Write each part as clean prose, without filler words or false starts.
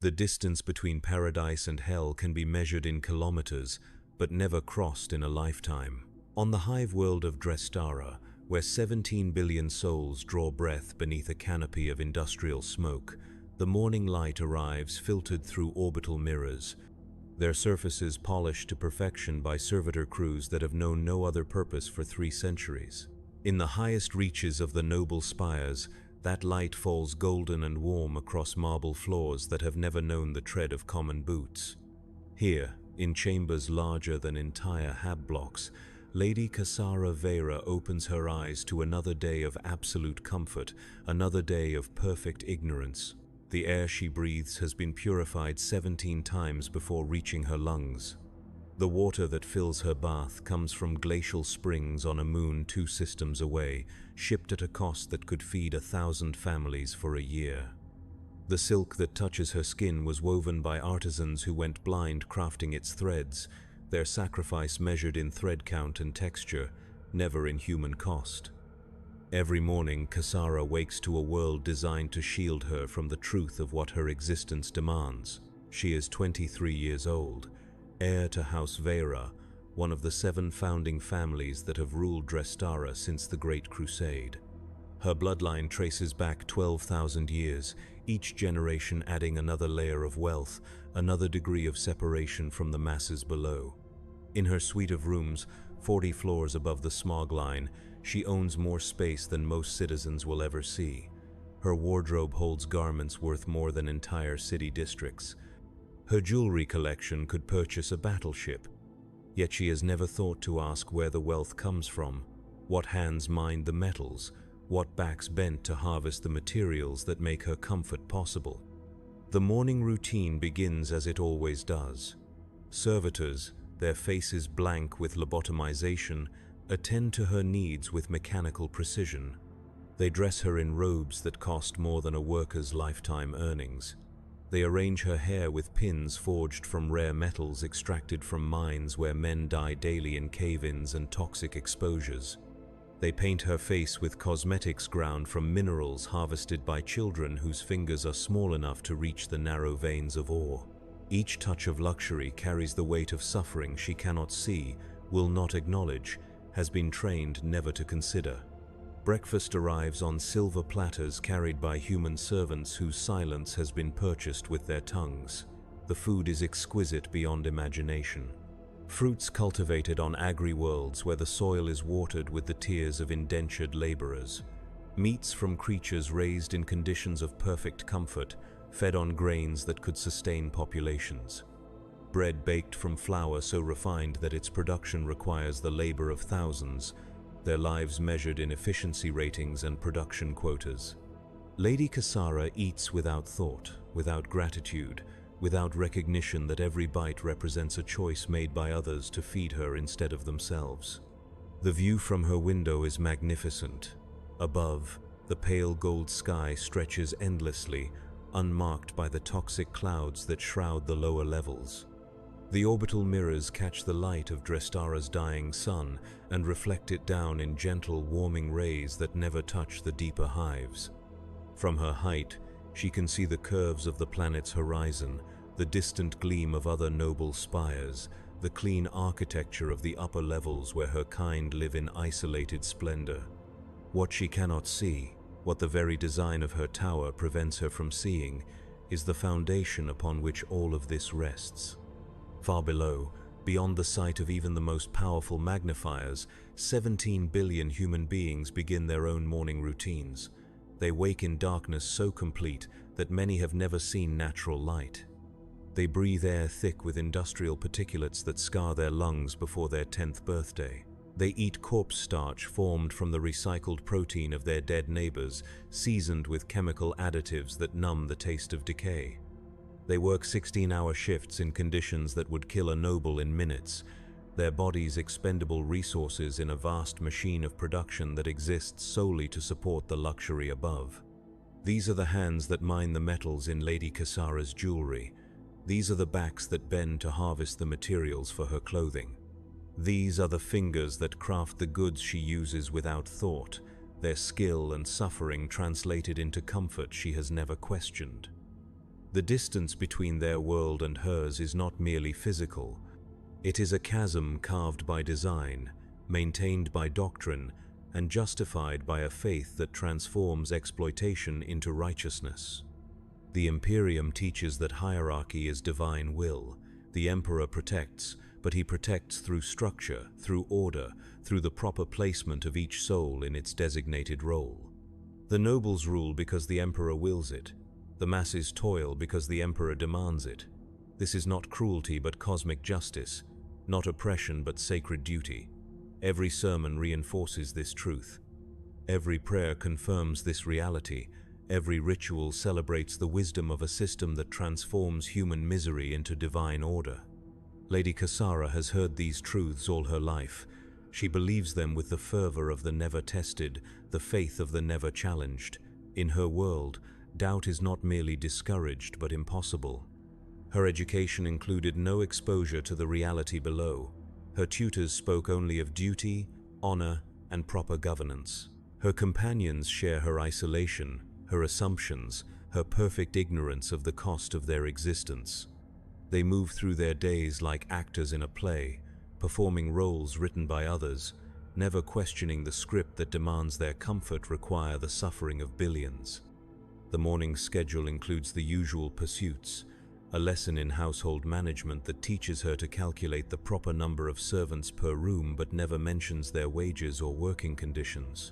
The distance between paradise and hell can be measured in kilometers, but never crossed in a lifetime. On the hive world of Drestara, where 17 billion souls draw breath beneath a canopy of industrial smoke, the morning light arrives filtered through orbital mirrors, their surfaces polished to perfection by servitor crews that have known no other purpose for 3 centuries. In the highest reaches of the noble spires, that light falls golden and warm across marble floors that have never known the tread of common boots. Here, in chambers larger than entire hab blocks, Lady Kasara Vera opens her eyes to another day of absolute comfort, another day of perfect ignorance. The air she breathes has been purified 17 times before reaching her lungs. The water that fills her bath comes from glacial springs on a moon 2 systems away, shipped at a cost that could feed 1,000 families for a year. The silk that touches her skin was woven by artisans who went blind crafting its threads, their sacrifice measured in thread count and texture, never in human cost. Every morning, Kasara wakes to a world designed to shield her from the truth of what her existence demands. She is 23 years old, heir to House Vera, one of the 7 founding families that have ruled Drestara since the Great Crusade. Her bloodline traces back 12,000 years, each generation adding another layer of wealth, another degree of separation from the masses below. In her suite of rooms, 40 floors above the smog line, she owns more space than most citizens will ever see. Her wardrobe holds garments worth more than entire city districts. Her jewelry collection could purchase a battleship. Yet she has never thought to ask where the wealth comes from, what hands mine the metals, what backs bent to harvest the materials that make her comfort possible. The morning routine begins as it always does. Servitors, their faces blank with lobotomization, attend to her needs with mechanical precision. They dress her in robes that cost more than a worker's lifetime earnings. They arrange her hair with pins forged from rare metals extracted from mines where men die daily in cave-ins and toxic exposures. They paint her face with cosmetics ground from minerals harvested by children whose fingers are small enough to reach the narrow veins of ore. Each touch of luxury carries the weight of suffering she cannot see, will not acknowledge, has been trained never to consider. Breakfast arrives on silver platters carried by human servants whose silence has been purchased with their tongues. The food is exquisite beyond imagination. Fruits cultivated on agri-worlds where the soil is watered with the tears of indentured laborers. Meats from creatures raised in conditions of perfect comfort, fed on grains that could sustain populations. Bread baked from flour so refined that its production requires the labor of thousands, their lives measured in efficiency ratings and production quotas. Lady Kasara eats without thought, without gratitude, without recognition that every bite represents a choice made by others to feed her instead of themselves. The view from her window is magnificent. Above, the pale gold sky stretches endlessly, unmarked by the toxic clouds that shroud the lower levels. The orbital mirrors catch the light of Drestara's dying sun and reflect it down in gentle, warming rays that never touch the deeper hives. From her height, she can see the curves of the planet's horizon, the distant gleam of other noble spires, the clean architecture of the upper levels where her kind live in isolated splendor. What she cannot see, what the very design of her tower prevents her from seeing, is the foundation upon which all of this rests. Far below, beyond the sight of even the most powerful magnifiers, 17 billion human beings begin their own morning routines. They wake in darkness so complete that many have never seen natural light. They breathe air thick with industrial particulates that scar their lungs before their 10th birthday. They eat corpse starch formed from the recycled protein of their dead neighbors, seasoned with chemical additives that numb the taste of decay. They work 16-hour shifts in conditions that would kill a noble in minutes, their bodies expendable resources in a vast machine of production that exists solely to support the luxury above. These are the hands that mine the metals in Lady Kasara's jewelry. These are the backs that bend to harvest the materials for her clothing. These are the fingers that craft the goods she uses without thought, their skill and suffering translated into comfort she has never questioned. The distance between their world and hers is not merely physical. It is a chasm carved by design, maintained by doctrine, and justified by a faith that transforms exploitation into righteousness. The Imperium teaches that hierarchy is divine will. The Emperor protects, but he protects through structure, through order, through the proper placement of each soul in its designated role. The nobles rule because the Emperor wills it. The masses toil because the Emperor demands it. This is not cruelty but cosmic justice, not oppression but sacred duty. Every sermon reinforces this truth. Every prayer confirms this reality. Every ritual celebrates the wisdom of a system that transforms human misery into divine order. Lady Cassara has heard these truths all her life. She believes them with the fervor of the never tested, the faith of the never challenged. In her world, doubt is not merely discouraged but impossible. Her education included no exposure to the reality below. Her tutors spoke only of duty, honor, and proper governance. Her companions share her isolation, her assumptions, her perfect ignorance of the cost of their existence. They move through their days like actors in a play, performing roles written by others, never questioning the script that demands their comfort require the suffering of billions. The morning schedule includes the usual pursuits, a lesson in household management that teaches her to calculate the proper number of servants per room but never mentions their wages or working conditions.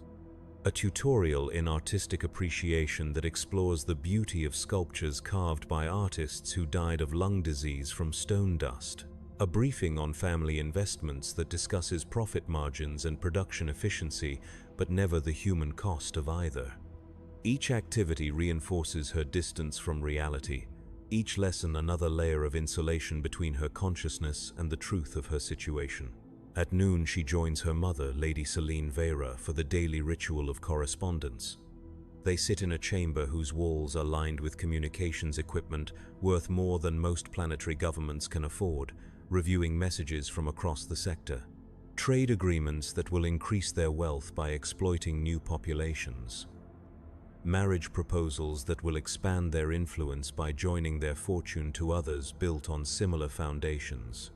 A tutorial in artistic appreciation that explores the beauty of sculptures carved by artists who died of lung disease from stone dust. A briefing on family investments that discusses profit margins and production efficiency, but never the human cost of either. Each activity reinforces her distance from reality, each lesson another layer of insulation between her consciousness and the truth of her situation. At noon she joins her mother, Lady Celine Vera, for the daily ritual of correspondence. They sit in a chamber whose walls are lined with communications equipment worth more than most planetary governments can afford, reviewing messages from across the sector. Trade agreements that will increase their wealth by exploiting new populations. Marriage proposals that will expand their influence by joining their fortune to others built on similar foundations.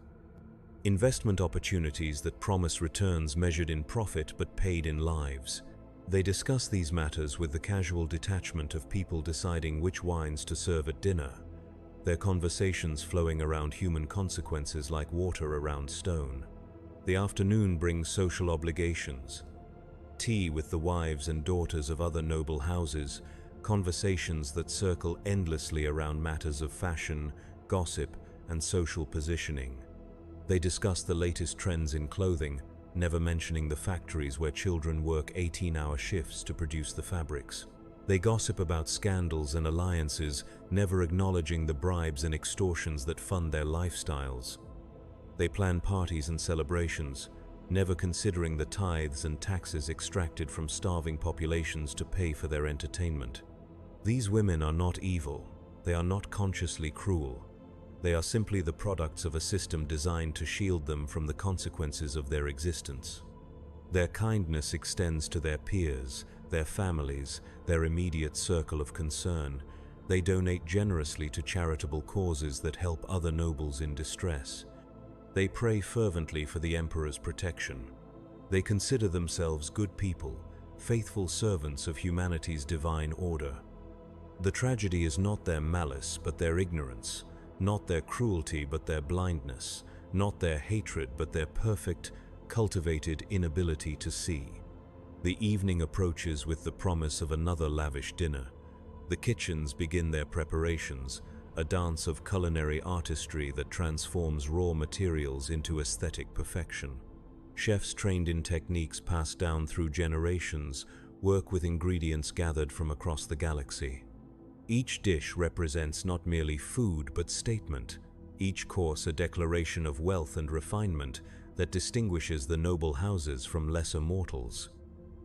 Investment opportunities that promise returns measured in profit but paid in lives. They discuss these matters with the casual detachment of people deciding which wines to serve at dinner, their conversations flowing around human consequences like water around stone. The afternoon brings social obligations. Tea with the wives and daughters of other noble houses, conversations that circle endlessly around matters of fashion, gossip, and social positioning. They discuss the latest trends in clothing, never mentioning the factories where children work 18-hour shifts to produce the fabrics. They gossip about scandals and alliances, never acknowledging the bribes and extortions that fund their lifestyles. They plan parties and celebrations, never considering the tithes and taxes extracted from starving populations to pay for their entertainment. These women are not evil. They are not consciously cruel. They are simply the products of a system designed to shield them from the consequences of their existence. Their kindness extends to their peers, their families, their immediate circle of concern. They donate generously to charitable causes that help other nobles in distress. They pray fervently for the Emperor's protection. They consider themselves good people, faithful servants of humanity's divine order. The tragedy is not their malice, but their ignorance, not their cruelty, but their blindness, not their hatred, but their perfect, cultivated inability to see. The evening approaches with the promise of another lavish dinner. The kitchens begin their preparations, a dance of culinary artistry that transforms raw materials into aesthetic perfection. Chefs trained in techniques passed down through generations work with ingredients gathered from across the galaxy. Each dish represents not merely food but statement, each course a declaration of wealth and refinement that distinguishes the noble houses from lesser mortals.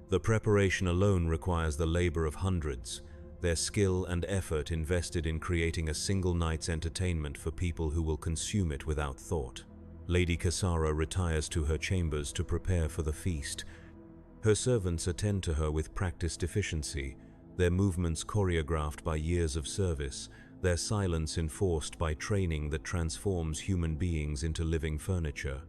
The preparation alone requires the labor of hundreds, their skill and effort invested in creating a single night's entertainment for people who will consume it without thought. Lady Cassara retires to her chambers to prepare for the feast. Her servants attend to her with practiced efficiency, their movements choreographed by years of service, their silence enforced by training that transforms human beings into living furniture.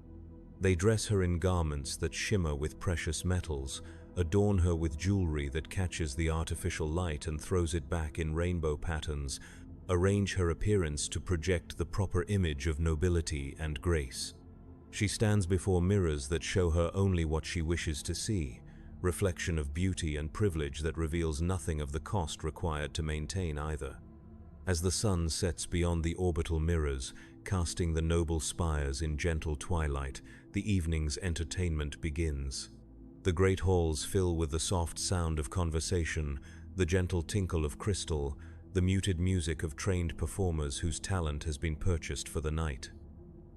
They dress her in garments that shimmer with precious metals, adorn her with jewelry that catches the artificial light and throws it back in rainbow patterns, arrange her appearance to project the proper image of nobility and grace. She stands before mirrors that show her only what she wishes to see, reflection of beauty and privilege that reveals nothing of the cost required to maintain either. As the sun sets beyond the orbital mirrors, casting the noble spires in gentle twilight, the evening's entertainment begins. The great halls fill with the soft sound of conversation, the gentle tinkle of crystal, the muted music of trained performers whose talent has been purchased for the night.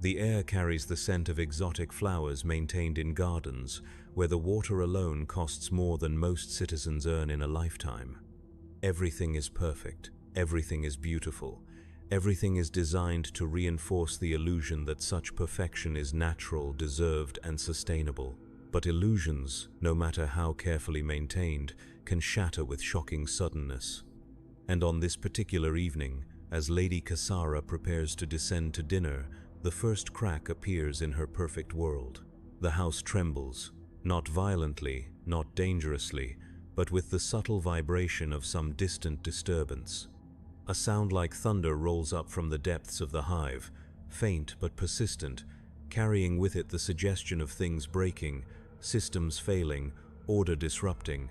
The air carries the scent of exotic flowers maintained in gardens, where the water alone costs more than most citizens earn in a lifetime. Everything is perfect, everything is beautiful, everything is designed to reinforce the illusion that such perfection is natural, deserved, and sustainable. But illusions, no matter how carefully maintained, can shatter with shocking suddenness. And on this particular evening, as Lady Cassara prepares to descend to dinner, the first crack appears in her perfect world. The house trembles, not violently, not dangerously, but with the subtle vibration of some distant disturbance. A sound like thunder rolls up from the depths of the hive, faint but persistent, carrying with it the suggestion of things breaking, systems failing, order disrupting.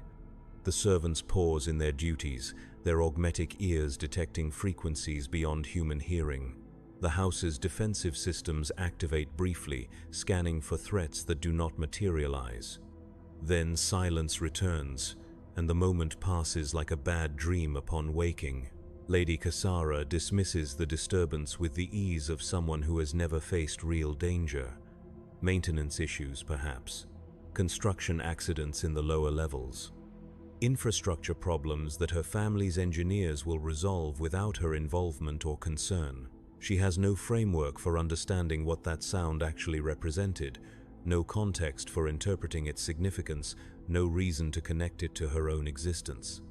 The servants pause in their duties, their augmetic ears detecting frequencies beyond human hearing. The house's defensive systems activate briefly, scanning for threats that do not materialize. Then silence returns, and the moment passes like a bad dream upon waking. Lady Cassara dismisses the disturbance with the ease of someone who has never faced real danger. Maintenance issues, perhaps. Construction accidents in the lower levels. Infrastructure problems that her family's engineers will resolve without her involvement or concern. She has no framework for understanding what that sound actually represented, no context for interpreting its significance, no reason to connect it to her own existence.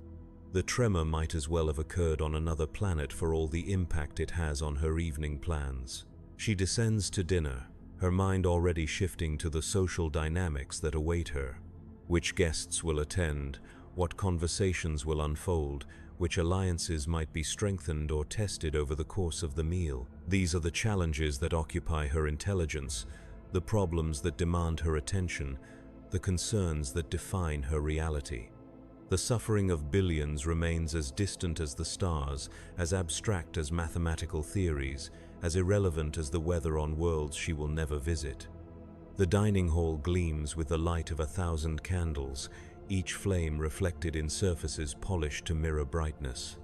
The tremor might as well have occurred on another planet for all the impact it has on her evening plans. She descends to dinner, her mind already shifting to the social dynamics that await her. Which guests will attend, what conversations will unfold, which alliances might be strengthened or tested over the course of the meal. These are the challenges that occupy her intelligence, the problems that demand her attention, the concerns that define her reality. The suffering of billions remains as distant as the stars, as abstract as mathematical theories, as irrelevant as the weather on worlds she will never visit. The dining hall gleams with the light of 1,000 candles, each flame reflected in surfaces polished to mirror brightness.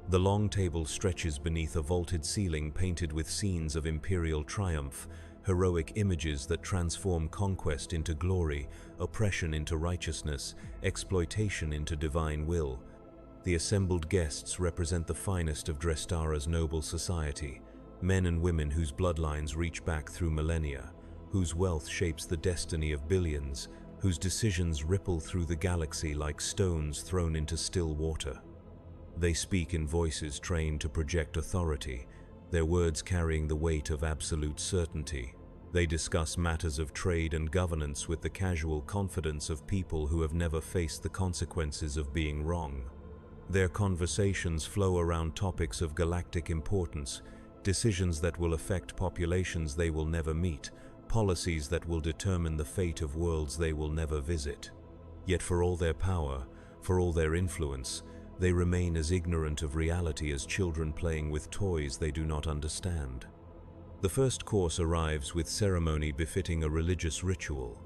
The long table stretches beneath a vaulted ceiling painted with scenes of imperial triumph, heroic images that transform conquest into glory, oppression into righteousness, exploitation into divine will. The assembled guests represent the finest of Drestara's noble society, men and women whose bloodlines reach back through millennia, whose wealth shapes the destiny of billions, whose decisions ripple through the galaxy like stones thrown into still water. They speak in voices trained to project authority, their words carrying the weight of absolute certainty. They discuss matters of trade and governance with the casual confidence of people who have never faced the consequences of being wrong. Their conversations flow around topics of galactic importance, decisions that will affect populations they will never meet, policies that will determine the fate of worlds they will never visit. Yet for all their power, for all their influence, they remain as ignorant of reality as children playing with toys they do not understand. The first course arrives with ceremony befitting a religious ritual.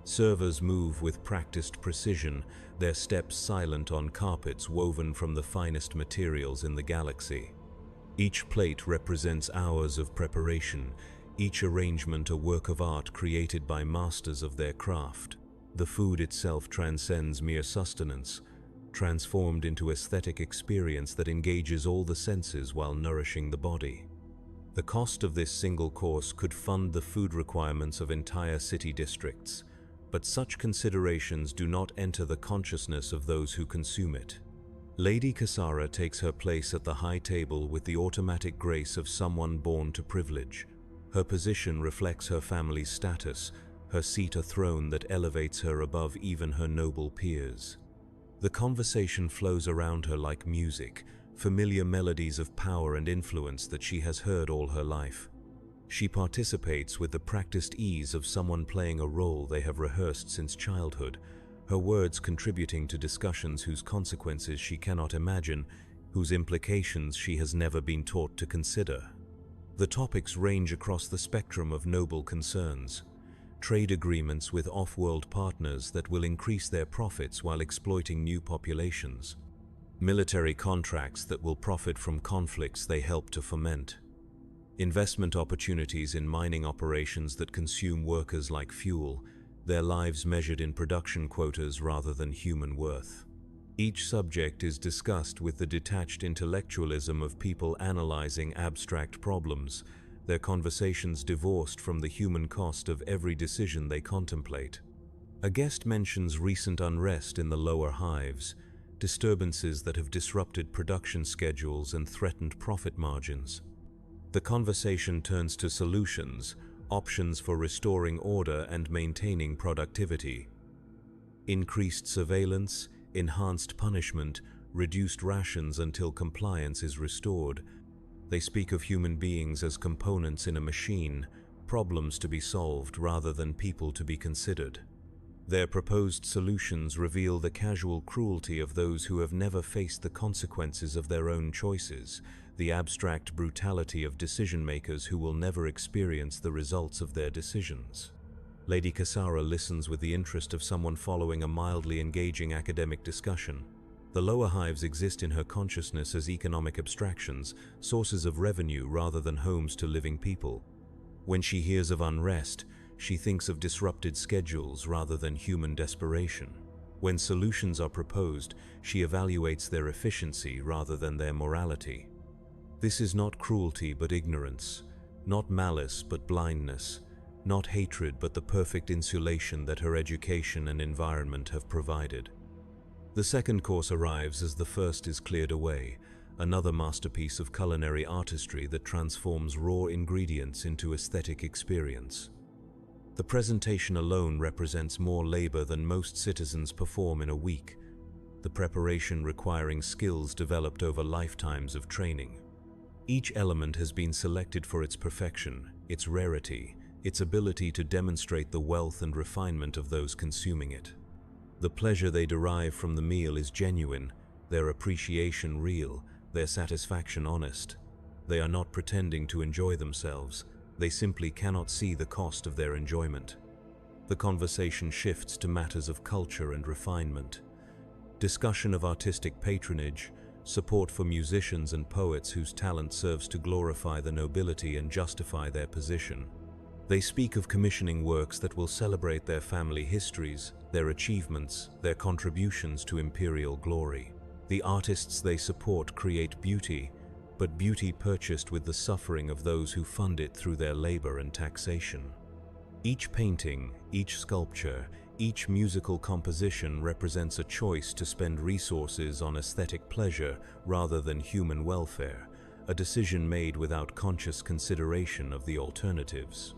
Servers move with practiced precision, their steps silent on carpets woven from the finest materials in the galaxy. Each plate represents hours of preparation, each arrangement a work of art created by masters of their craft. The food itself transcends mere sustenance, transformed into aesthetic experience that engages all the senses while nourishing the body. The cost of this single course could fund the food requirements of entire city districts, but such considerations do not enter the consciousness of those who consume it. Lady Cassara takes her place at the high table with the automatic grace of someone born to privilege. Her position reflects her family's status, her seat a throne that elevates her above even her noble peers. The conversation flows around her like music, familiar melodies of power and influence that she has heard all her life. She participates with the practiced ease of someone playing a role they have rehearsed since childhood, her words contributing to discussions whose consequences she cannot imagine, whose implications she has never been taught to consider. The topics range across the spectrum of noble concerns. Trade agreements with off-world partners that will increase their profits while exploiting new populations. Military contracts that will profit from conflicts they help to foment. Investment opportunities in mining operations that consume workers like fuel, their lives measured in production quotas rather than human worth. Each subject is discussed with the detached intellectualism of people analyzing abstract problems, their conversations divorced from the human cost of every decision they contemplate. A guest mentions recent unrest in the lower hives, disturbances that have disrupted production schedules and threatened profit margins. The conversation turns to solutions, options for restoring order and maintaining productivity. Increased surveillance, enhanced punishment, reduced rations until compliance is restored. They speak of human beings as components in a machine, problems to be solved rather than people to be considered. Their proposed solutions reveal the casual cruelty of those who have never faced the consequences of their own choices, the abstract brutality of decision-makers who will never experience the results of their decisions. Lady Cassara listens with the interest of someone following a mildly engaging academic discussion. The lower hives exist in her consciousness as economic abstractions, sources of revenue rather than homes to living people. When she hears of unrest, she thinks of disrupted schedules rather than human desperation. When solutions are proposed, she evaluates their efficiency rather than their morality. This is not cruelty but ignorance, not malice but blindness, not hatred but the perfect insulation that her education and environment have provided. The second course arrives as the first is cleared away, another masterpiece of culinary artistry that transforms raw ingredients into aesthetic experience. The presentation alone represents more labor than most citizens perform in a week, the preparation requiring skills developed over lifetimes of training. Each element has been selected for its perfection, its rarity, its ability to demonstrate the wealth and refinement of those consuming it. The pleasure they derive from the meal is genuine, their appreciation real, their satisfaction honest. They are not pretending to enjoy themselves, they simply cannot see the cost of their enjoyment. The conversation shifts to matters of culture and refinement. Discussion of artistic patronage, support for musicians and poets whose talent serves to glorify the nobility and justify their position. They speak of commissioning works that will celebrate their family histories, their achievements, their contributions to imperial glory. The artists they support create beauty, but beauty purchased with the suffering of those who fund it through their labor and taxation. Each painting, each sculpture, each musical composition represents a choice to spend resources on aesthetic pleasure rather than human welfare, a decision made without conscious consideration of the alternatives.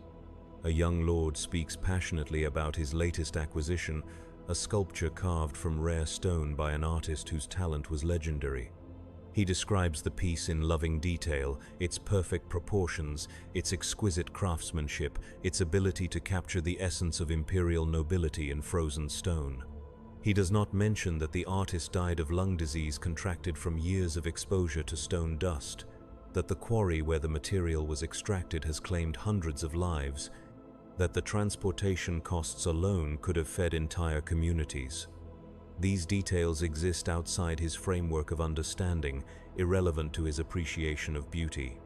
A young lord speaks passionately about his latest acquisition, a sculpture carved from rare stone by an artist whose talent was legendary. He describes the piece in loving detail, its perfect proportions, its exquisite craftsmanship, its ability to capture the essence of imperial nobility in frozen stone. He does not mention that the artist died of lung disease contracted from years of exposure to stone dust, that the quarry where the material was extracted has claimed hundreds of lives, that the transportation costs alone could have fed entire communities. These details exist outside his framework of understanding, irrelevant to his appreciation of beauty.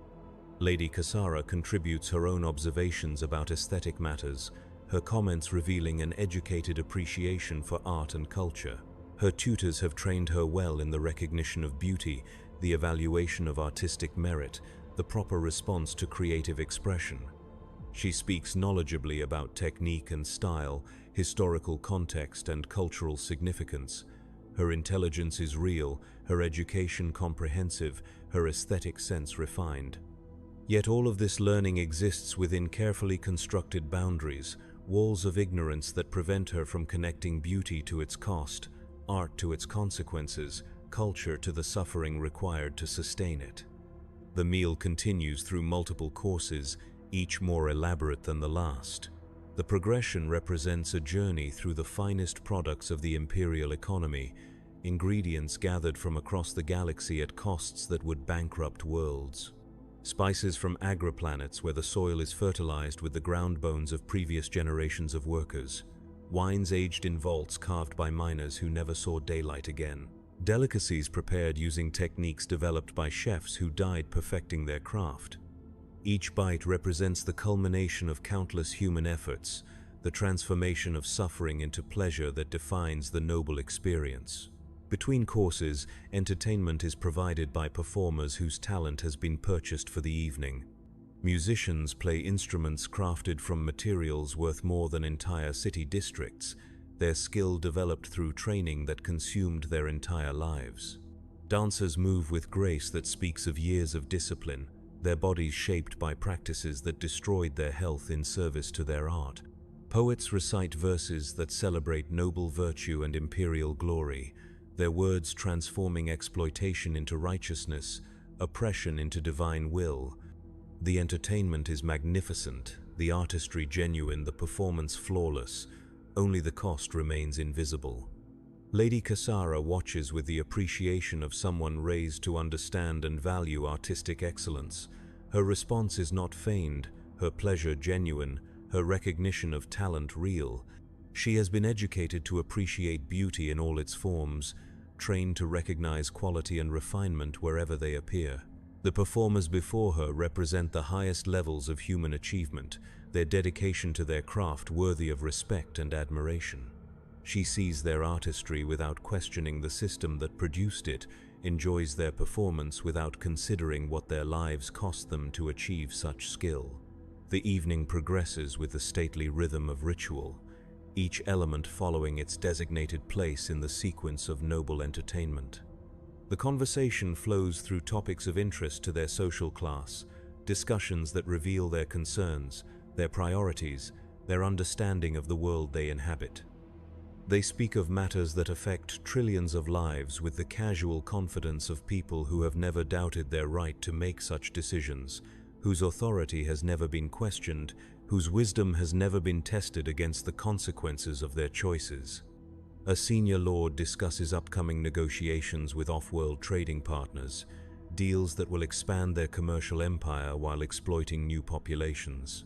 Lady Cassara contributes her own observations about aesthetic matters, her comments revealing an educated appreciation for art and culture. Her tutors have trained her well in the recognition of beauty, the evaluation of artistic merit, the proper response to creative expression. She speaks knowledgeably about technique and style, historical context and cultural significance. Her intelligence is real, her education comprehensive, her aesthetic sense refined. Yet all of this learning exists within carefully constructed boundaries, walls of ignorance that prevent her from connecting beauty to its cost, art to its consequences, culture to the suffering required to sustain it. The meal continues through multiple courses, each more elaborate than the last. The progression represents a journey through the finest products of the imperial economy, ingredients gathered from across the galaxy at costs that would bankrupt worlds. Spices from agriplanets where the soil is fertilized with the ground bones of previous generations of workers. Wines aged in vaults carved by miners who never saw daylight again. Delicacies prepared using techniques developed by chefs who died perfecting their craft. Each bite represents the culmination of countless human efforts, the transformation of suffering into pleasure that defines the noble experience. Between courses, entertainment is provided by performers whose talent has been purchased for the evening. Musicians play instruments crafted from materials worth more than entire city districts, their skill developed through training that consumed their entire lives. Dancers move with grace that speaks of years of discipline, their bodies shaped by practices that destroyed their health in service to their art. Poets recite verses that celebrate noble virtue and imperial glory, their words transforming exploitation into righteousness, oppression into divine will. The entertainment is magnificent, the artistry genuine, the performance flawless, only the cost remains invisible. Lady Cassara watches with the appreciation of someone raised to understand and value artistic excellence. Her response is not feigned, her pleasure genuine, her recognition of talent real. She has been educated to appreciate beauty in all its forms, trained to recognize quality and refinement wherever they appear. The performers before her represent the highest levels of human achievement, their dedication to their craft worthy of respect and admiration. She sees their artistry without questioning the system that produced it, enjoys their performance without considering what their lives cost them to achieve such skill. The evening progresses with the stately rhythm of ritual, each element following its designated place in the sequence of noble entertainment. The conversation flows through topics of interest to their social class, discussions that reveal their concerns, their priorities, their understanding of the world they inhabit. They speak of matters that affect trillions of lives with the casual confidence of people who have never doubted their right to make such decisions, whose authority has never been questioned, whose wisdom has never been tested against the consequences of their choices. A senior lord discusses upcoming negotiations with off-world trading partners, deals that will expand their commercial empire while exploiting new populations.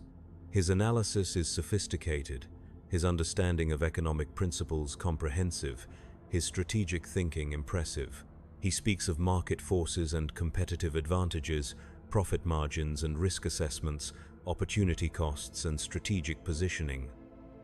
His analysis is sophisticated, his understanding of economic principles comprehensive, his strategic thinking impressive. He speaks of market forces and competitive advantages, profit margins and risk assessments, opportunity costs and strategic positioning.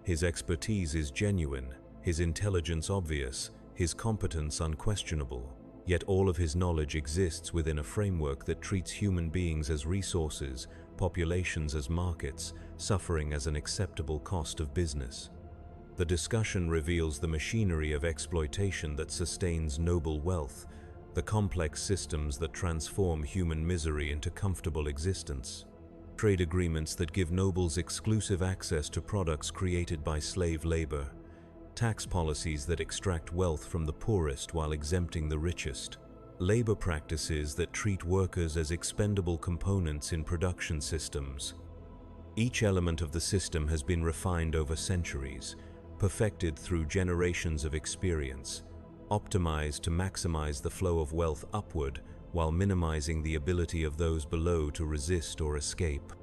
His expertise is genuine, his intelligence obvious, his competence unquestionable. Yet all of his knowledge exists within a framework that treats human beings as resources, populations as markets, suffering as an acceptable cost of business. The discussion reveals the machinery of exploitation that sustains noble wealth, the complex systems that transform human misery into comfortable existence. Trade agreements that give nobles exclusive access to products created by slave labor. Tax policies that extract wealth from the poorest while exempting the richest. Labor practices that treat workers as expendable components in production systems. Each element of the system has been refined over centuries, perfected through generations of experience, optimized to maximize the flow of wealth upward while minimizing the ability of those below to resist or escape.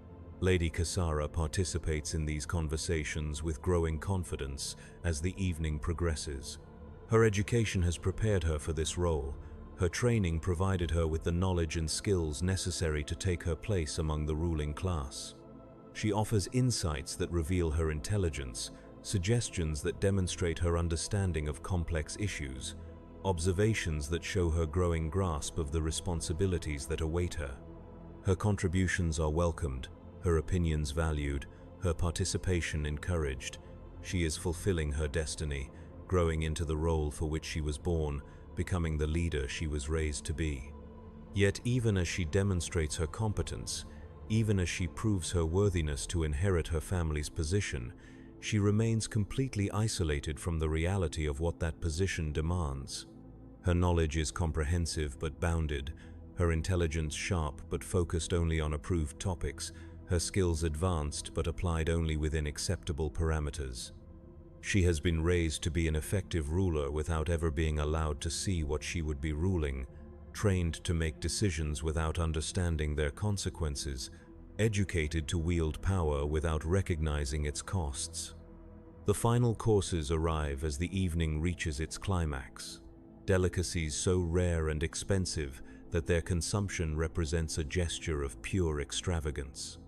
Lady Cassara participates in these conversations with growing confidence as the evening progresses. Her education has prepared her for this role. Her training provided her with the knowledge and skills necessary to take her place among the ruling class. She offers insights that reveal her intelligence, suggestions that demonstrate her understanding of complex issues, observations that show her growing grasp of the responsibilities that await her. Her contributions are welcomed, her opinions valued, her participation encouraged. She is fulfilling her destiny, growing into the role for which she was born, becoming the leader she was raised to be. Yet even as she demonstrates her competence, even as she proves her worthiness to inherit her family's position, she remains completely isolated from the reality of what that position demands. Her knowledge is comprehensive but bounded, her intelligence sharp but focused only on approved topics, her skills advanced but applied only within acceptable parameters. She has been raised to be an effective ruler without ever being allowed to see what she would be ruling, trained to make decisions without understanding their consequences, educated to wield power without recognizing its costs. The final courses arrive as the evening reaches its climax. Delicacies so rare and expensive that their consumption represents a gesture of pure extravagance.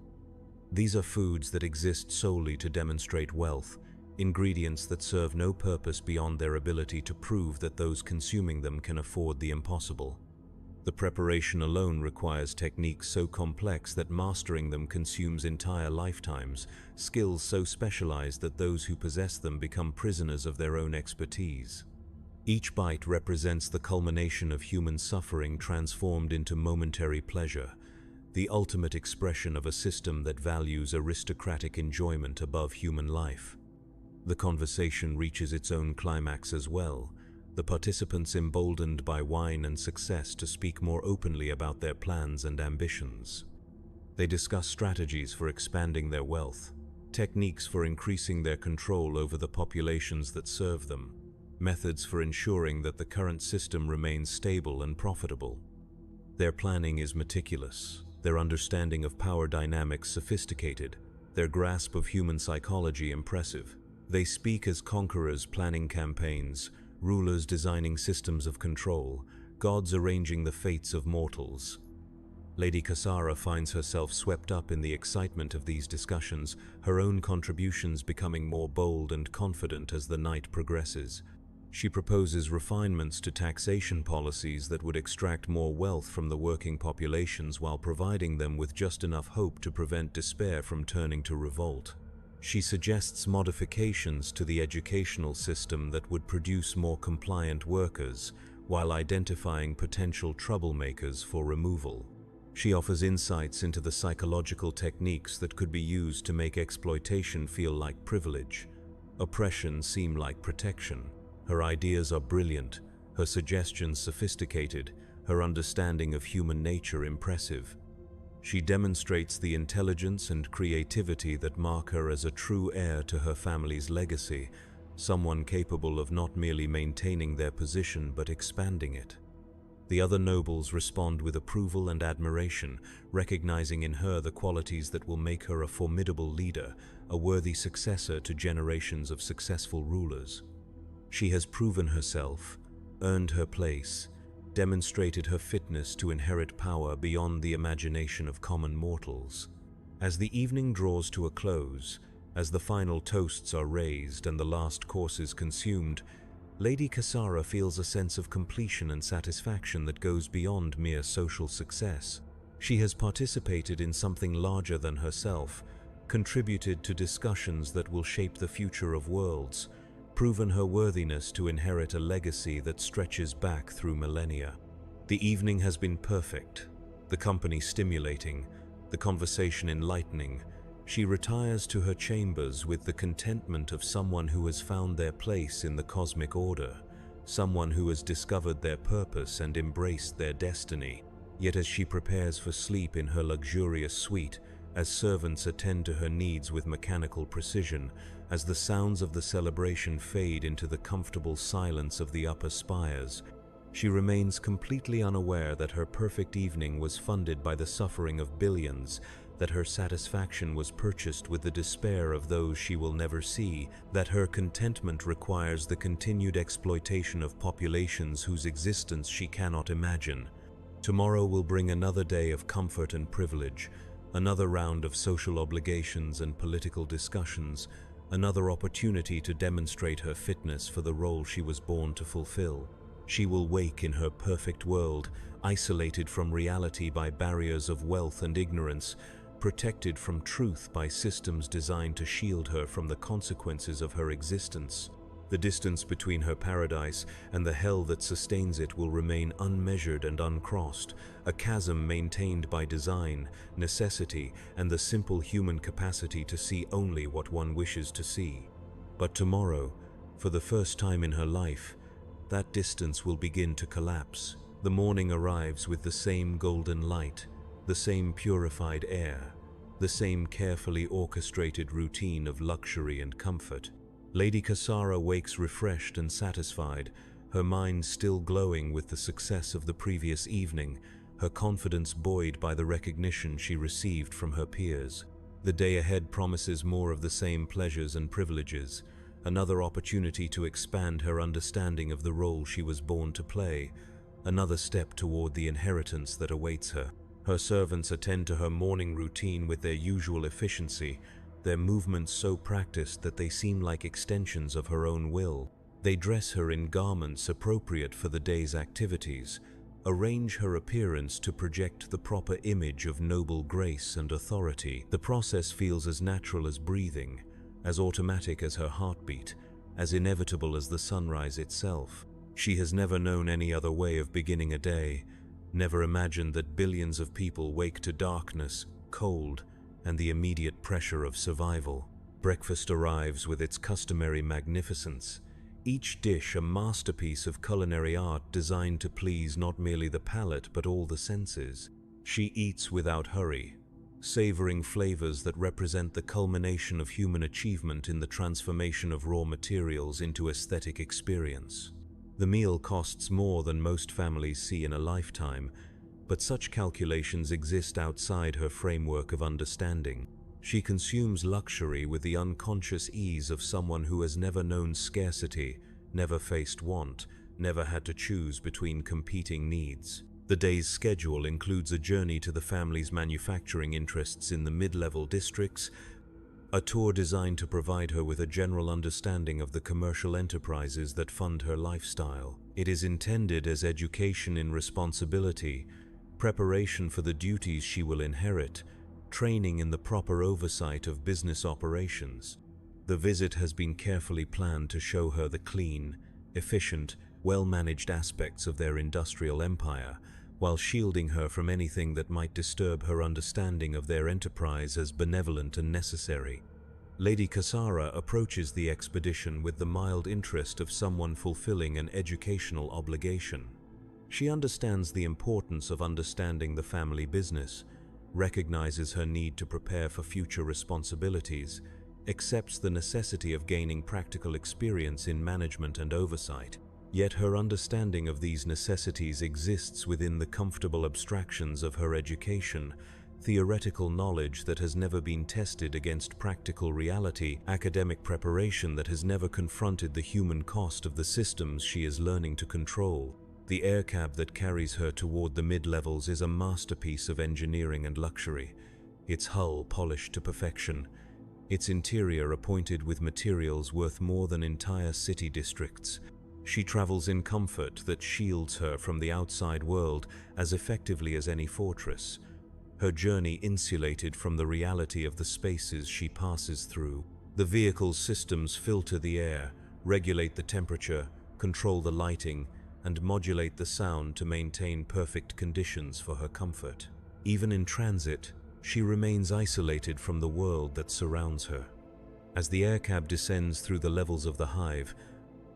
These are foods that exist solely to demonstrate wealth, ingredients that serve no purpose beyond their ability to prove that those consuming them can afford the impossible. The preparation alone requires techniques so complex that mastering them consumes entire lifetimes, skills so specialized that those who possess them become prisoners of their own expertise. Each bite represents the culmination of human suffering transformed into momentary pleasure, the ultimate expression of a system that values aristocratic enjoyment above human life. The conversation reaches its own climax as well, the participants emboldened by wine and success to speak more openly about their plans and ambitions. They discuss strategies for expanding their wealth, techniques for increasing their control over the populations that serve them, methods for ensuring that the current system remains stable and profitable. Their planning is meticulous, their understanding of power dynamics sophisticated, their grasp of human psychology impressive. They speak as conquerors planning campaigns, rulers designing systems of control, gods arranging the fates of mortals. Lady Cassara finds herself swept up in the excitement of these discussions, her own contributions becoming more bold and confident as the night progresses. She proposes refinements to taxation policies that would extract more wealth from the working populations while providing them with just enough hope to prevent despair from turning to revolt. She suggests modifications to the educational system that would produce more compliant workers, while identifying potential troublemakers for removal. She offers insights into the psychological techniques that could be used to make exploitation feel like privilege, oppression seem like protection. Her ideas are brilliant, her suggestions sophisticated, her understanding of human nature impressive. She demonstrates the intelligence and creativity that mark her as a true heir to her family's legacy, someone capable of not merely maintaining their position but expanding it. The other nobles respond with approval and admiration, recognizing in her the qualities that will make her a formidable leader, a worthy successor to generations of successful rulers. She has proven herself, earned her place, demonstrated her fitness to inherit power beyond the imagination of common mortals. As the evening draws to a close, as the final toasts are raised and the last course is consumed, Lady Cassara feels a sense of completion and satisfaction that goes beyond mere social success. She has participated in something larger than herself, contributed to discussions that will shape the future of worlds, proven her worthiness to inherit a legacy that stretches back through millennia. The evening has been perfect, the company stimulating, the conversation enlightening. She retires to her chambers with the contentment of someone who has found their place in the cosmic order, someone who has discovered their purpose and embraced their destiny. Yet as she prepares for sleep in her luxurious suite, as servants attend to her needs with mechanical precision, as the sounds of the celebration fade into the comfortable silence of the upper spires, she remains completely unaware that her perfect evening was funded by the suffering of billions, that her satisfaction was purchased with the despair of those she will never see, that her contentment requires the continued exploitation of populations whose existence she cannot imagine. Tomorrow will bring another day of comfort and privilege, another round of social obligations and political discussions, another opportunity to demonstrate her fitness for the role she was born to fulfill. She will wake in her perfect world, isolated from reality by barriers of wealth and ignorance, protected from truth by systems designed to shield her from the consequences of her existence. The distance between her paradise and the hell that sustains it will remain unmeasured and uncrossed, a chasm maintained by design, necessity, and the simple human capacity to see only what one wishes to see. But tomorrow, for the first time in her life, that distance will begin to collapse. The morning arrives with the same golden light, the same purified air, the same carefully orchestrated routine of luxury and comfort. Lady Cassara wakes refreshed and satisfied, her mind still glowing with the success of the previous evening, her confidence buoyed by the recognition she received from her peers. The day ahead promises more of the same pleasures and privileges, another opportunity to expand her understanding of the role she was born to play, another step toward the inheritance that awaits her. Her servants attend to her morning routine with their usual efficiency, their movements so practiced that they seem like extensions of her own will. They dress her in garments appropriate for the day's activities, arrange her appearance to project the proper image of noble grace and authority. The process feels as natural as breathing, as automatic as her heartbeat, as inevitable as the sunrise itself. She has never known any other way of beginning a day, never imagined that billions of people wake to darkness, cold, and the immediate pressure of survival. Breakfast arrives with its customary magnificence, each dish a masterpiece of culinary art designed to please not merely the palate but all the senses. She eats without hurry, savoring flavors that represent the culmination of human achievement in the transformation of raw materials into aesthetic experience. The meal costs more than most families see in a lifetime, but such calculations exist outside her framework of understanding. She consumes luxury with the unconscious ease of someone who has never known scarcity, never faced want, never had to choose between competing needs. The day's schedule includes a journey to the family's manufacturing interests in the mid-level districts, a tour designed to provide her with a general understanding of the commercial enterprises that fund her lifestyle. It is intended as education in responsibility, preparation for the duties she will inherit, training in the proper oversight of business operations. The visit has been carefully planned to show her the clean, efficient, well-managed aspects of their industrial empire, while shielding her from anything that might disturb her understanding of their enterprise as benevolent and necessary. Lady Cassara approaches the expedition with the mild interest of someone fulfilling an educational obligation. She understands the importance of understanding the family business, recognizes her need to prepare for future responsibilities, accepts the necessity of gaining practical experience in management and oversight. Yet her understanding of these necessities exists within the comfortable abstractions of her education, theoretical knowledge that has never been tested against practical reality, academic preparation that has never confronted the human cost of the systems she is learning to control. The aircab that carries her toward the mid-levels is a masterpiece of engineering and luxury, its hull polished to perfection, its interior appointed with materials worth more than entire city districts. She travels in comfort that shields her from the outside world as effectively as any fortress, her journey insulated from the reality of the spaces she passes through. The vehicle's systems filter the air, regulate the temperature, control the lighting, and modulate the sound to maintain perfect conditions for her comfort. Even in transit, she remains isolated from the world that surrounds her. As the aircab descends through the levels of the hive,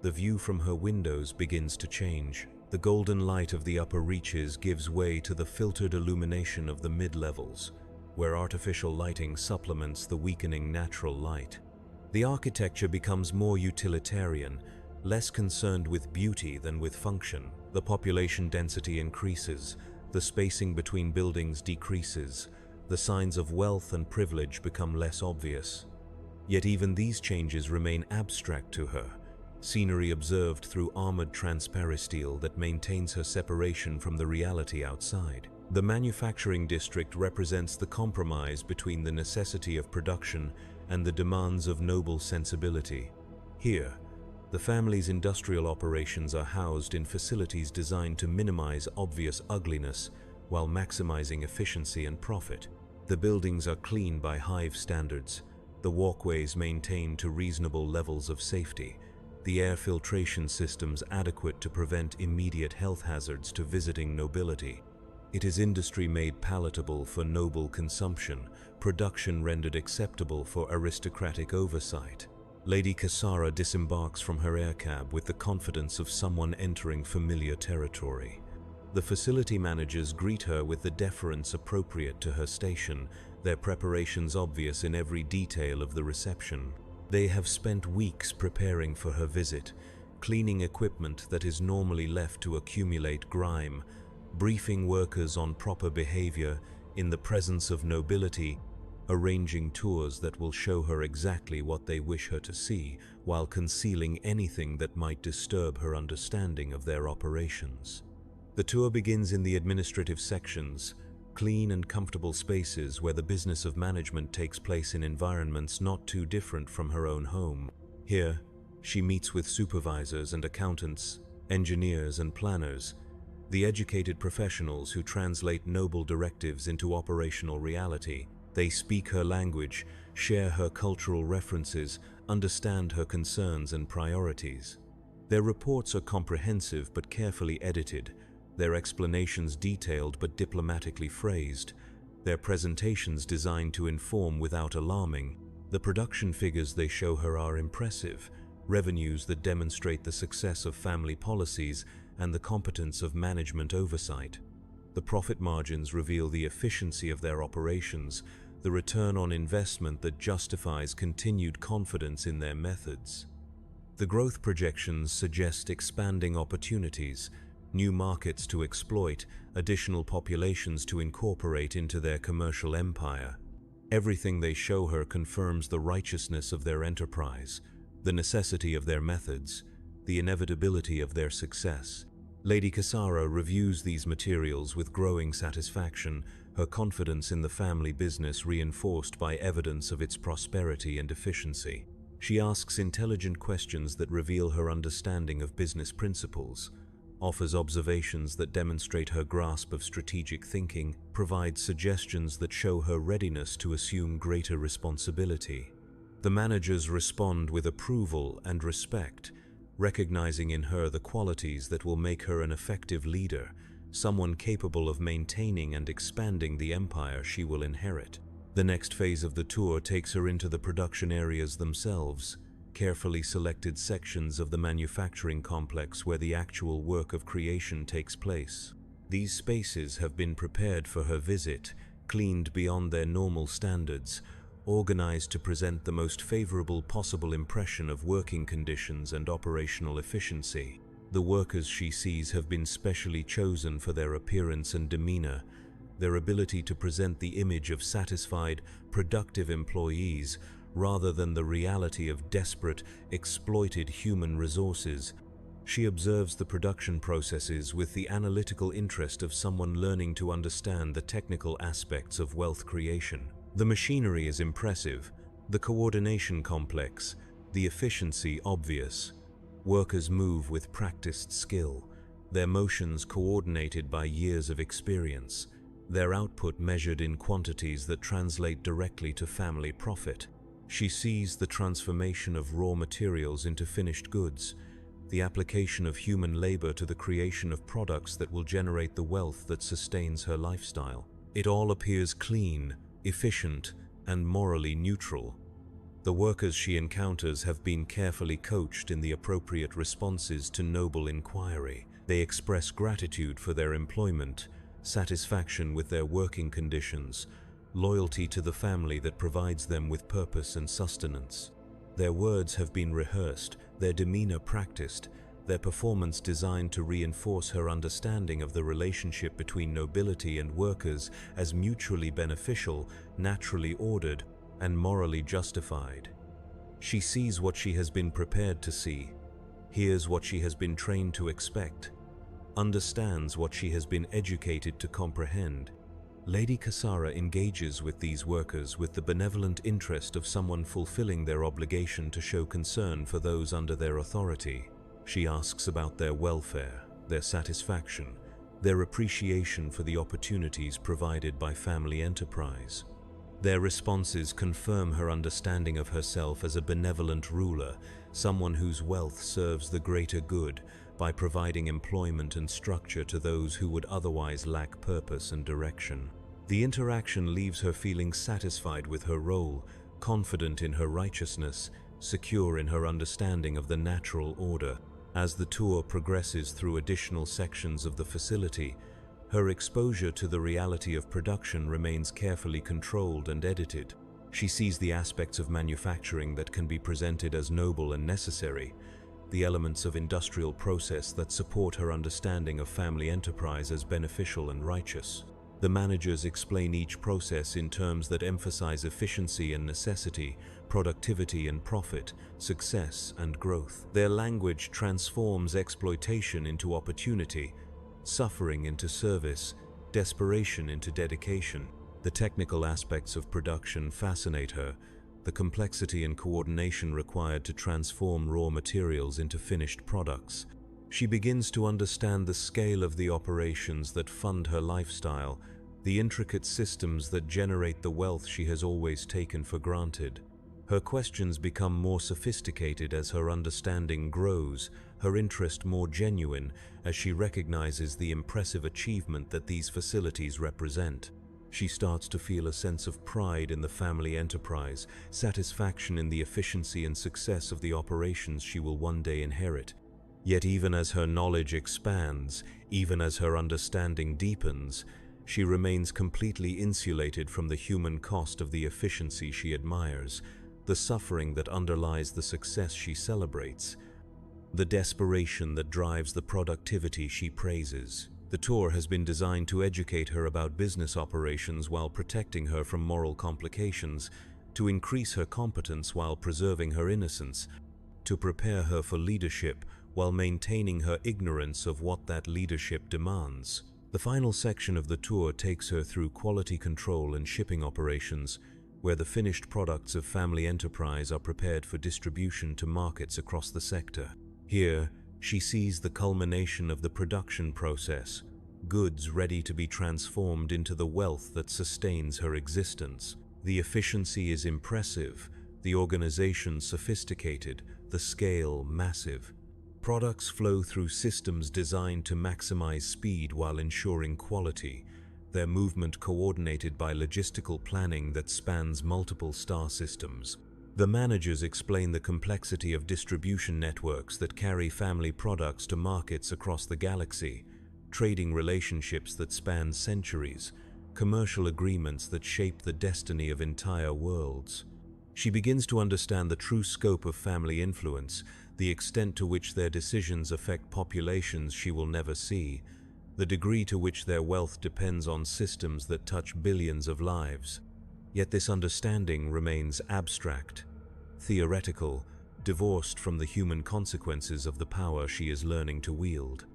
the view from her windows begins to change. The golden light of the upper reaches gives way to the filtered illumination of the mid-levels, where artificial lighting supplements the weakening natural light. The architecture becomes more utilitarian, less concerned with beauty than with function. The population density increases, the spacing between buildings decreases, the signs of wealth and privilege become less obvious. Yet even these changes remain abstract to her, scenery observed through armored transparisteel that maintains her separation from the reality outside. The manufacturing district represents the compromise between the necessity of production and the demands of noble sensibility. Here, the family's industrial operations are housed in facilities designed to minimize obvious ugliness while maximizing efficiency and profit. The buildings are clean by hive standards, the walkways maintained to reasonable levels of safety, the air filtration systems adequate to prevent immediate health hazards to visiting nobility. It is industry made palatable for noble consumption, production rendered acceptable for aristocratic oversight. Lady Cassara disembarks from her aircab with the confidence of someone entering familiar territory. The facility managers greet her with the deference appropriate to her station, their preparations obvious in every detail of the reception. They have spent weeks preparing for her visit, cleaning equipment that is normally left to accumulate grime, briefing workers on proper behavior in the presence of nobility, arranging tours that will show her exactly what they wish her to see, while concealing anything that might disturb her understanding of their operations. The tour begins in the administrative sections, clean and comfortable spaces where the business of management takes place in environments not too different from her own home. Here, she meets with supervisors and accountants, engineers and planners, the educated professionals who translate noble directives into operational reality. They speak her language, share her cultural references, understand her concerns and priorities. Their reports are comprehensive but carefully edited, their explanations detailed but diplomatically phrased, their presentations designed to inform without alarming. The production figures they show her are impressive, revenues that demonstrate the success of family policies and the competence of management oversight. The profit margins reveal the efficiency of their operations, the return on investment that justifies continued confidence in their methods. The growth projections suggest expanding opportunities, new markets to exploit, additional populations to incorporate into their commercial empire. Everything they show her confirms the righteousness of their enterprise, the necessity of their methods, the inevitability of their success. Lady Cassara reviews these materials with growing satisfaction, her confidence in the family business reinforced by evidence of its prosperity and efficiency. She asks intelligent questions that reveal her understanding of business principles, offers observations that demonstrate her grasp of strategic thinking, provides suggestions that show her readiness to assume greater responsibility. The managers respond with approval and respect, recognizing in her the qualities that will make her an effective leader, someone capable of maintaining and expanding the empire she will inherit. The next phase of the tour takes her into the production areas themselves, carefully selected sections of the manufacturing complex where the actual work of creation takes place. These spaces have been prepared for her visit, cleaned beyond their normal standards, organized to present the most favorable possible impression of working conditions and operational efficiency. The workers she sees have been specially chosen for their appearance and demeanor, their ability to present the image of satisfied, productive employees rather than the reality of desperate, exploited human resources. She observes the production processes with the analytical interest of someone learning to understand the technical aspects of wealth creation. The machinery is impressive, the coordination complex, the efficiency obvious. Workers move with practiced skill, their motions coordinated by years of experience, their output measured in quantities that translate directly to family profit. She sees the transformation of raw materials into finished goods, the application of human labor to the creation of products that will generate the wealth that sustains her lifestyle. It all appears clean, efficient, and morally neutral. The workers she encounters have been carefully coached in the appropriate responses to noble inquiry. They express gratitude for their employment, satisfaction with their working conditions, loyalty to the family that provides them with purpose and sustenance. Their words have been rehearsed, their demeanor practiced, their performance designed to reinforce her understanding of the relationship between nobility and workers as mutually beneficial, naturally ordered, and morally justified. She sees what she has been prepared to see, hears what she has been trained to expect, understands what she has been educated to comprehend. Lady Cassara engages with these workers with the benevolent interest of someone fulfilling their obligation to show concern for those under their authority. She asks about their welfare, their satisfaction, their appreciation for the opportunities provided by family enterprise. Their responses confirm her understanding of herself as a benevolent ruler, someone whose wealth serves the greater good by providing employment and structure to those who would otherwise lack purpose and direction. The interaction leaves her feeling satisfied with her role, confident in her righteousness, secure in her understanding of the natural order. As the tour progresses through additional sections of the facility, her exposure to the reality of production remains carefully controlled and edited. She sees the aspects of manufacturing that can be presented as noble and necessary, the elements of industrial process that support her understanding of family enterprise as beneficial and righteous. The managers explain each process in terms that emphasize efficiency and necessity, productivity and profit, success and growth. Their language transforms exploitation into opportunity, suffering into service, desperation into dedication. The technical aspects of production fascinate her, the complexity and coordination required to transform raw materials into finished products. She begins to understand the scale of the operations that fund her lifestyle, the intricate systems that generate the wealth she has always taken for granted. Her questions become more sophisticated as her understanding grows, her interest more genuine as she recognizes the impressive achievement that these facilities represent. She starts to feel a sense of pride in the family enterprise, satisfaction in the efficiency and success of the operations she will one day inherit. Yet even as her knowledge expands, even as her understanding deepens, she remains completely insulated from the human cost of the efficiency she admires, the suffering that underlies the success she celebrates, the desperation that drives the productivity she praises. The tour has been designed to educate her about business operations while protecting her from moral complications, to increase her competence while preserving her innocence, to prepare her for leadership while maintaining her ignorance of what that leadership demands. The final section of the tour takes her through quality control and shipping operations, where the finished products of family enterprise are prepared for distribution to markets across the sector. Here, she sees the culmination of the production process, goods ready to be transformed into the wealth that sustains her existence. The efficiency is impressive, the organization sophisticated, the scale massive. Products flow through systems designed to maximize speed while ensuring quality, their movement coordinated by logistical planning that spans multiple star systems. The managers explain the complexity of distribution networks that carry family products to markets across the galaxy, trading relationships that span centuries, commercial agreements that shape the destiny of entire worlds. She begins to understand the true scope of family influence, the extent to which their decisions affect populations she will never see, the degree to which their wealth depends on systems that touch billions of lives. Yet this understanding remains abstract, theoretical, divorced from the human consequences of the power she is learning to wield.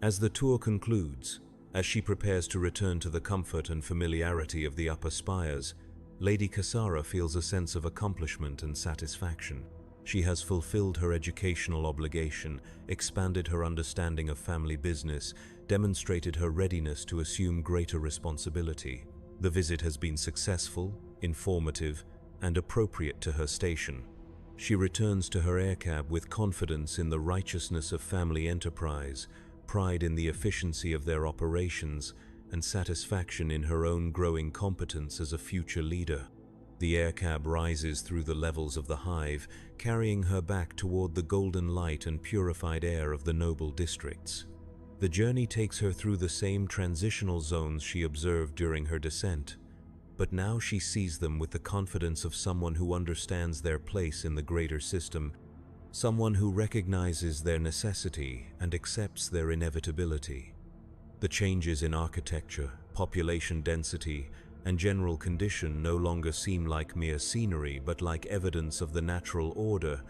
As the tour concludes, as she prepares to return to the comfort and familiarity of the upper spires, Lady Cassara feels a sense of accomplishment and satisfaction. She has fulfilled her educational obligation, expanded her understanding of family business, demonstrated her readiness to assume greater responsibility. The visit has been successful, informative, and appropriate to her station. She returns to her aircab with confidence in the righteousness of family enterprise, pride in the efficiency of their operations, and satisfaction in her own growing competence as a future leader. The aircab rises through the levels of the hive, carrying her back toward the golden light and purified air of the noble districts. The journey takes her through the same transitional zones she observed during her descent, but now she sees them with the confidence of someone who understands their place in the greater system, someone who recognizes their necessity and accepts their inevitability. The changes in architecture, population density, and general condition no longer seem like mere scenery, but like evidence of the natural order,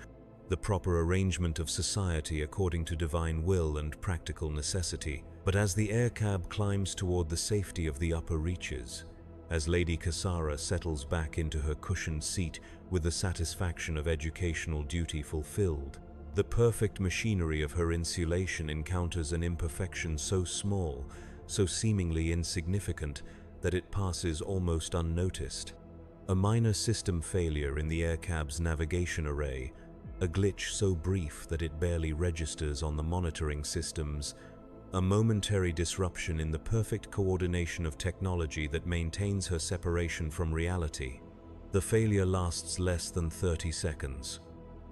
the proper arrangement of society according to divine will and practical necessity. But as the aircab climbs toward the safety of the upper reaches, as Lady Cassara settles back into her cushioned seat with the satisfaction of educational duty fulfilled, the perfect machinery of her insulation encounters an imperfection so small, so seemingly insignificant, that it passes almost unnoticed. A minor system failure in the aircab's navigation array, a glitch so brief that it barely registers on the monitoring systems, a momentary disruption in the perfect coordination of technology that maintains her separation from reality. The failure lasts less than 30 seconds.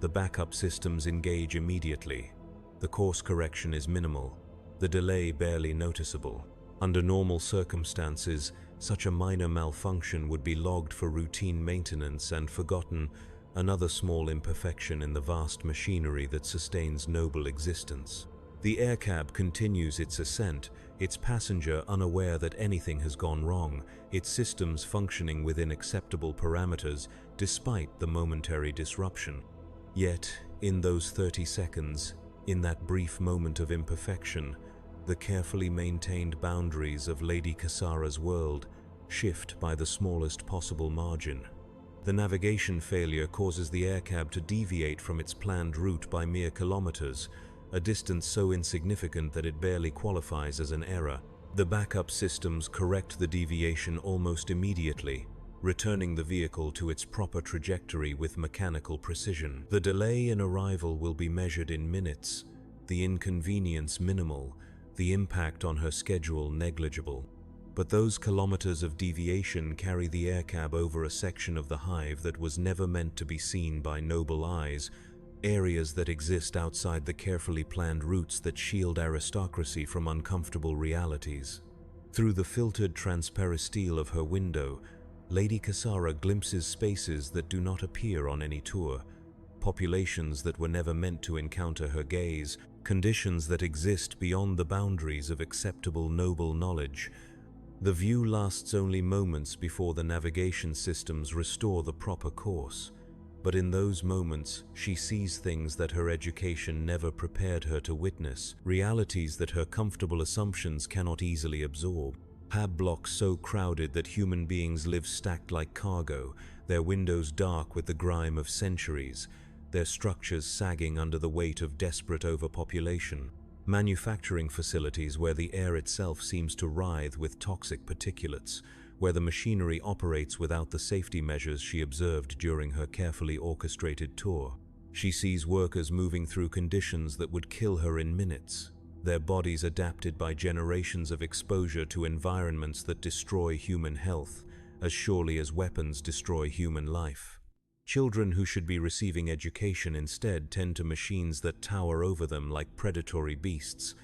The backup systems engage immediately. The course correction is minimal, the delay barely noticeable. Under normal circumstances, such a minor malfunction would be logged for routine maintenance and forgotten, another small imperfection in the vast machinery that sustains noble existence. The aircab continues its ascent, its passenger unaware that anything has gone wrong, its systems functioning within acceptable parameters despite the momentary disruption. Yet, in those 30 seconds, in that brief moment of imperfection, the carefully maintained boundaries of Lady Cassara's world shift by the smallest possible margin. The navigation failure causes the aircab to deviate from its planned route by mere kilometers, a distance so insignificant that it barely qualifies as an error. The backup systems correct the deviation almost immediately, returning the vehicle to its proper trajectory with mechanical precision. The delay in arrival will be measured in minutes, the inconvenience minimal, the impact on her schedule negligible. But those kilometers of deviation carry the aircab over a section of the hive that was never meant to be seen by noble eyes, areas that exist outside the carefully planned routes that shield aristocracy from uncomfortable realities. Through the filtered transparistile of her window, Lady Cassara glimpses spaces that do not appear on any tour, populations that were never meant to encounter her gaze, conditions that exist beyond the boundaries of acceptable noble knowledge. The view lasts only moments before the navigation systems restore the proper course. But in those moments, she sees things that her education never prepared her to witness, realities that her comfortable assumptions cannot easily absorb. Hab blocks so crowded that human beings live stacked like cargo, their windows dark with the grime of centuries, their structures sagging under the weight of desperate overpopulation. Manufacturing facilities where the air itself seems to writhe with toxic particulates, where the machinery operates without the safety measures she observed during her carefully orchestrated tour. She sees workers moving through conditions that would kill her in minutes, their bodies adapted by generations of exposure to environments that destroy human health, as surely as weapons destroy human life. Children who should be receiving education instead tend to machines that tower over them like predatory beasts,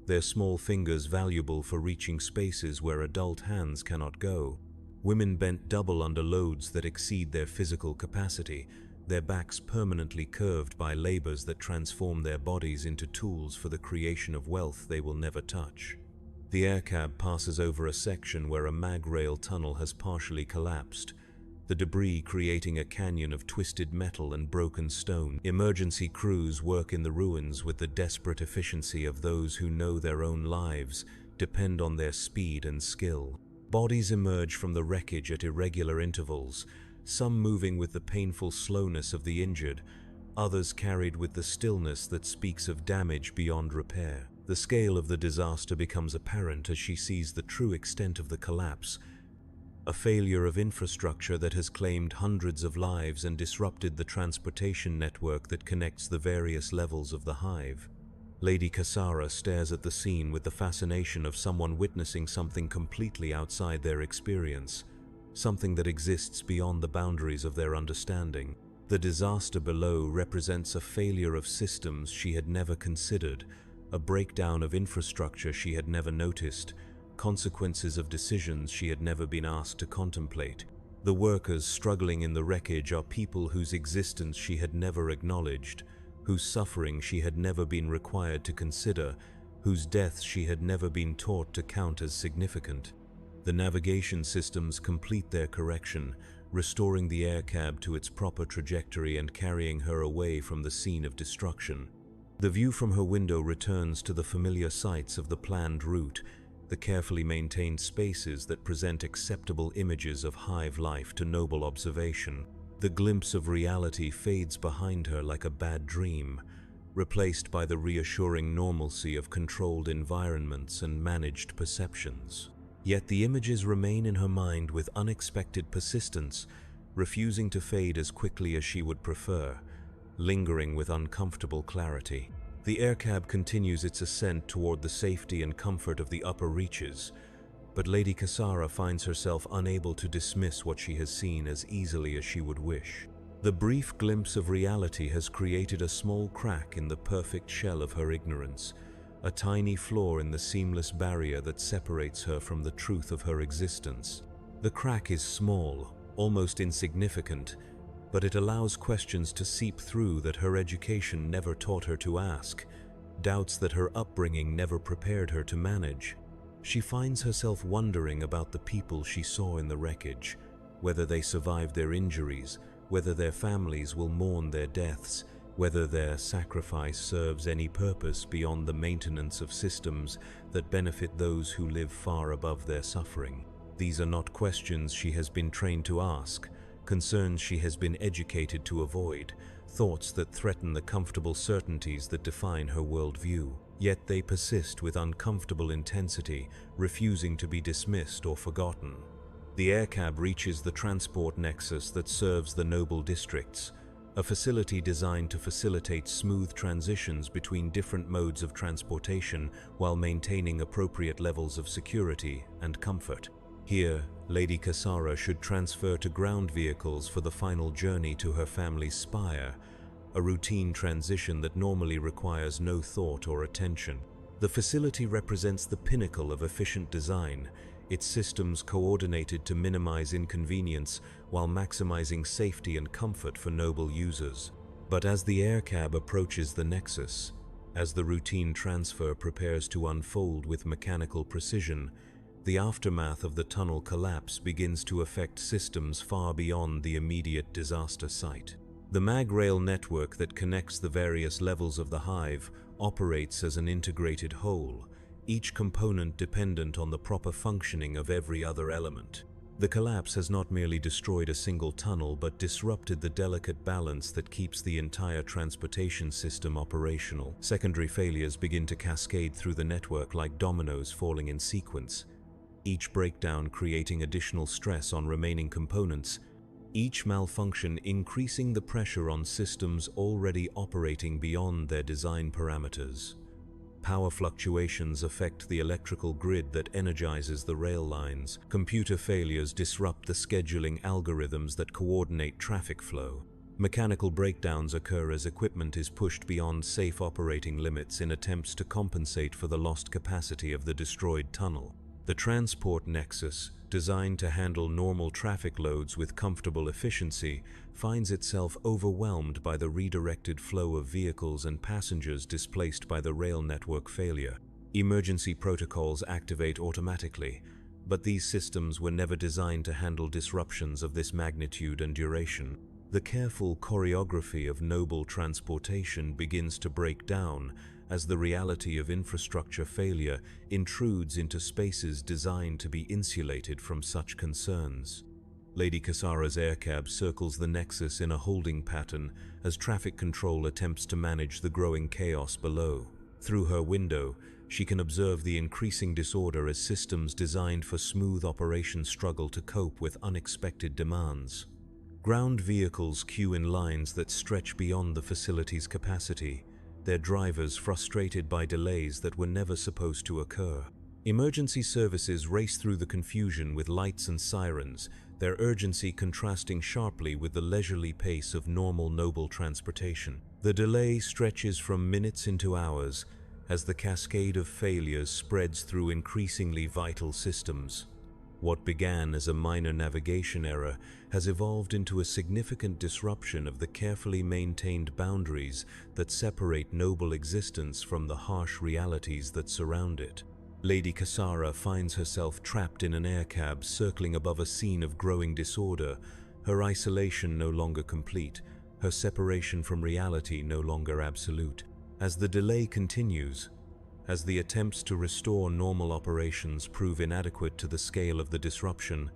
their small fingers valuable for reaching spaces where adult hands cannot go. Women bent double under loads that exceed their physical capacity, their backs permanently curved by labors that transform their bodies into tools for the creation of wealth they will never touch. The aircab passes over a section where a mag rail tunnel has partially collapsed, the debris creating a canyon of twisted metal and broken stone. Emergency crews work in the ruins with the desperate efficiency of those who know their own lives depend on their speed and skill. Bodies emerge from the wreckage at irregular intervals, some moving with the painful slowness of the injured, others carried with the stillness that speaks of damage beyond repair. The scale of the disaster becomes apparent as she sees the true extent of the collapse, a failure of infrastructure that has claimed hundreds of lives and disrupted the transportation network that connects the various levels of the hive. Lady Cassara stares at the scene with the fascination of someone witnessing something completely outside their experience, something that exists beyond the boundaries of their understanding. The disaster below represents a failure of systems she had never considered, a breakdown of infrastructure she had never noticed, consequences of decisions she had never been asked to contemplate. The workers struggling in the wreckage are people whose existence she had never acknowledged, whose suffering she had never been required to consider, whose deaths she had never been taught to count as significant. The navigation systems complete their correction, restoring the aircab to its proper trajectory and carrying her away from the scene of destruction. The view from her window returns to the familiar sights of the planned route, the carefully maintained spaces that present acceptable images of hive life to noble observation. The glimpse of reality fades behind her like a bad dream, replaced by the reassuring normalcy of controlled environments and managed perceptions. Yet the images remain in her mind with unexpected persistence, refusing to fade as quickly as she would prefer, lingering with uncomfortable clarity. The aircab continues its ascent toward the safety and comfort of the upper reaches, but Lady Cassara finds herself unable to dismiss what she has seen as easily as she would wish. The brief glimpse of reality has created a small crack in the perfect shell of her ignorance, a tiny flaw in the seamless barrier that separates her from the truth of her existence. The crack is small, almost insignificant, but it allows questions to seep through that her education never taught her to ask, doubts that her upbringing never prepared her to manage. She finds herself wondering about the people she saw in the wreckage, whether they survived their injuries, whether their families will mourn their deaths, whether their sacrifice serves any purpose beyond the maintenance of systems that benefit those who live far above their suffering. These are not questions she has been trained to ask, concerns she has been educated to avoid, thoughts that threaten the comfortable certainties that define her worldview. Yet they persist with uncomfortable intensity, refusing to be dismissed or forgotten. The aircab reaches the transport nexus that serves the noble districts, a facility designed to facilitate smooth transitions between different modes of transportation while maintaining appropriate levels of security and comfort. Here, Lady Cassara should transfer to ground vehicles for the final journey to her family's spire, a routine transition that normally requires no thought or attention. The facility represents the pinnacle of efficient design, its systems coordinated to minimize inconvenience while maximizing safety and comfort for noble users. But as the aircab approaches the nexus, as the routine transfer prepares to unfold with mechanical precision, the aftermath of the tunnel collapse begins to affect systems far beyond the immediate disaster site. The mag-rail network that connects the various levels of the hive operates as an integrated whole, each component dependent on the proper functioning of every other element. The collapse has not merely destroyed a single tunnel but disrupted the delicate balance that keeps the entire transportation system operational. Secondary failures begin to cascade through the network like dominoes falling in sequence, each breakdown creating additional stress on remaining components, each malfunction increasing the pressure on systems already operating beyond their design parameters. Power fluctuations affect the electrical grid that energizes the rail lines. Computer failures disrupt the scheduling algorithms that coordinate traffic flow. Mechanical breakdowns occur as equipment is pushed beyond safe operating limits in attempts to compensate for the lost capacity of the destroyed tunnel. The transport nexus, designed to handle normal traffic loads with comfortable efficiency, finds itself overwhelmed by the redirected flow of vehicles and passengers displaced by the rail network failure. Emergency protocols activate automatically, but these systems were never designed to handle disruptions of this magnitude and duration. The careful choreography of noble transportation begins to break down as the reality of infrastructure failure intrudes into spaces designed to be insulated from such concerns. Lady Cassara's aircab circles the nexus in a holding pattern as traffic control attempts to manage the growing chaos below. Through her window, she can observe the increasing disorder as systems designed for smooth operation struggle to cope with unexpected demands. Ground vehicles queue in lines that stretch beyond the facility's capacity, their drivers frustrated by delays that were never supposed to occur. Emergency services race through the confusion with lights and sirens, their urgency contrasting sharply with the leisurely pace of normal noble transportation. The delay stretches from minutes into hours as the cascade of failures spreads through increasingly vital systems. What began as a minor navigation error has evolved into a significant disruption of the carefully maintained boundaries that separate noble existence from the harsh realities that surround it. Lady Cassara finds herself trapped in an aircab circling above a scene of growing disorder, her isolation no longer complete, her separation from reality no longer absolute. As the delay continues, as the attempts to restore normal operations prove inadequate to the scale of the disruption,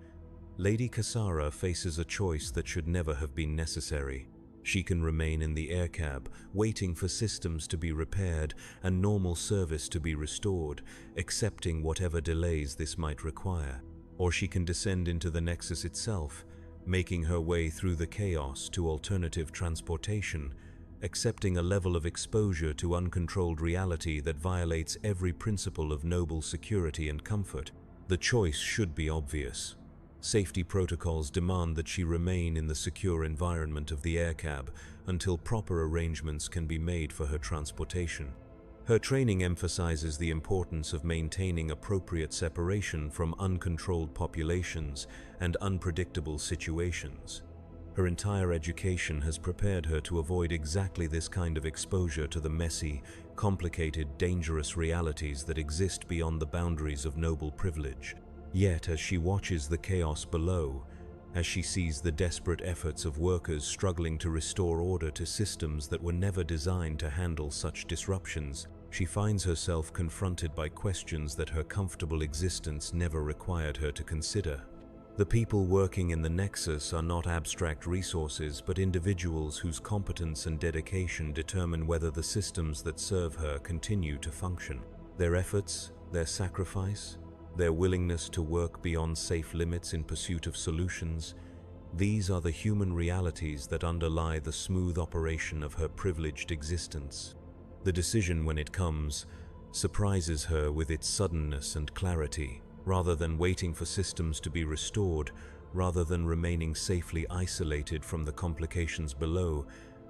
Lady Cassara faces a choice that should never have been necessary. She can remain in the aircab, waiting for systems to be repaired and normal service to be restored, accepting whatever delays this might require. Or she can descend into the Nexus itself, making her way through the chaos to alternative transportation, accepting a level of exposure to uncontrolled reality that violates every principle of noble security and comfort. The choice should be obvious. Safety protocols demand that she remain in the secure environment of the aircab until proper arrangements can be made for her transportation. Her training emphasizes the importance of maintaining appropriate separation from uncontrolled populations and unpredictable situations. Her entire education has prepared her to avoid exactly this kind of exposure to the messy, complicated, dangerous realities that exist beyond the boundaries of noble privilege. Yet, as she watches the chaos below, as she sees the desperate efforts of workers struggling to restore order to systems that were never designed to handle such disruptions, she finds herself confronted by questions that her comfortable existence never required her to consider. The people working in the Nexus are not abstract resources, but individuals whose competence and dedication determine whether the systems that serve her continue to function. Their efforts, their sacrifice, their willingness to work beyond safe limits in pursuit of solutions, these are the human realities that underlie the smooth operation of her privileged existence. The decision, when it comes, surprises her with its suddenness and clarity. Rather than waiting for systems to be restored, rather than remaining safely isolated from the complications below,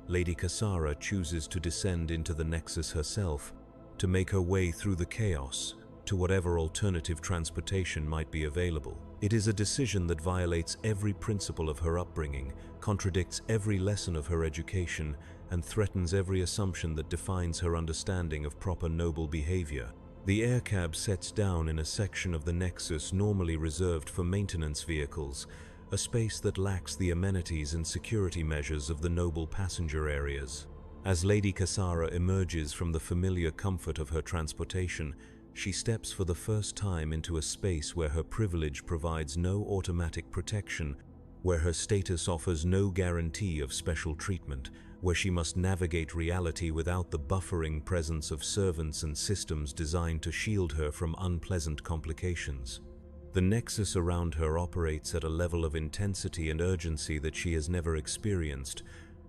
Lady Cassara chooses to descend into the Nexus herself, to make her way through the chaos to whatever alternative transportation might be available. It is a decision that violates every principle of her upbringing, contradicts every lesson of her education, and threatens every assumption that defines her understanding of proper noble behavior. The aircab sets down in a section of the Nexus normally reserved for maintenance vehicles, a space that lacks the amenities and security measures of the noble passenger areas. As Lady Cassara emerges from the familiar comfort of her transportation, she steps for the first time into a space where her privilege provides no automatic protection, where her status offers no guarantee of special treatment, where she must navigate reality without the buffering presence of servants and systems designed to shield her from unpleasant complications. The Nexus around her operates at a level of intensity and urgency that she has never experienced,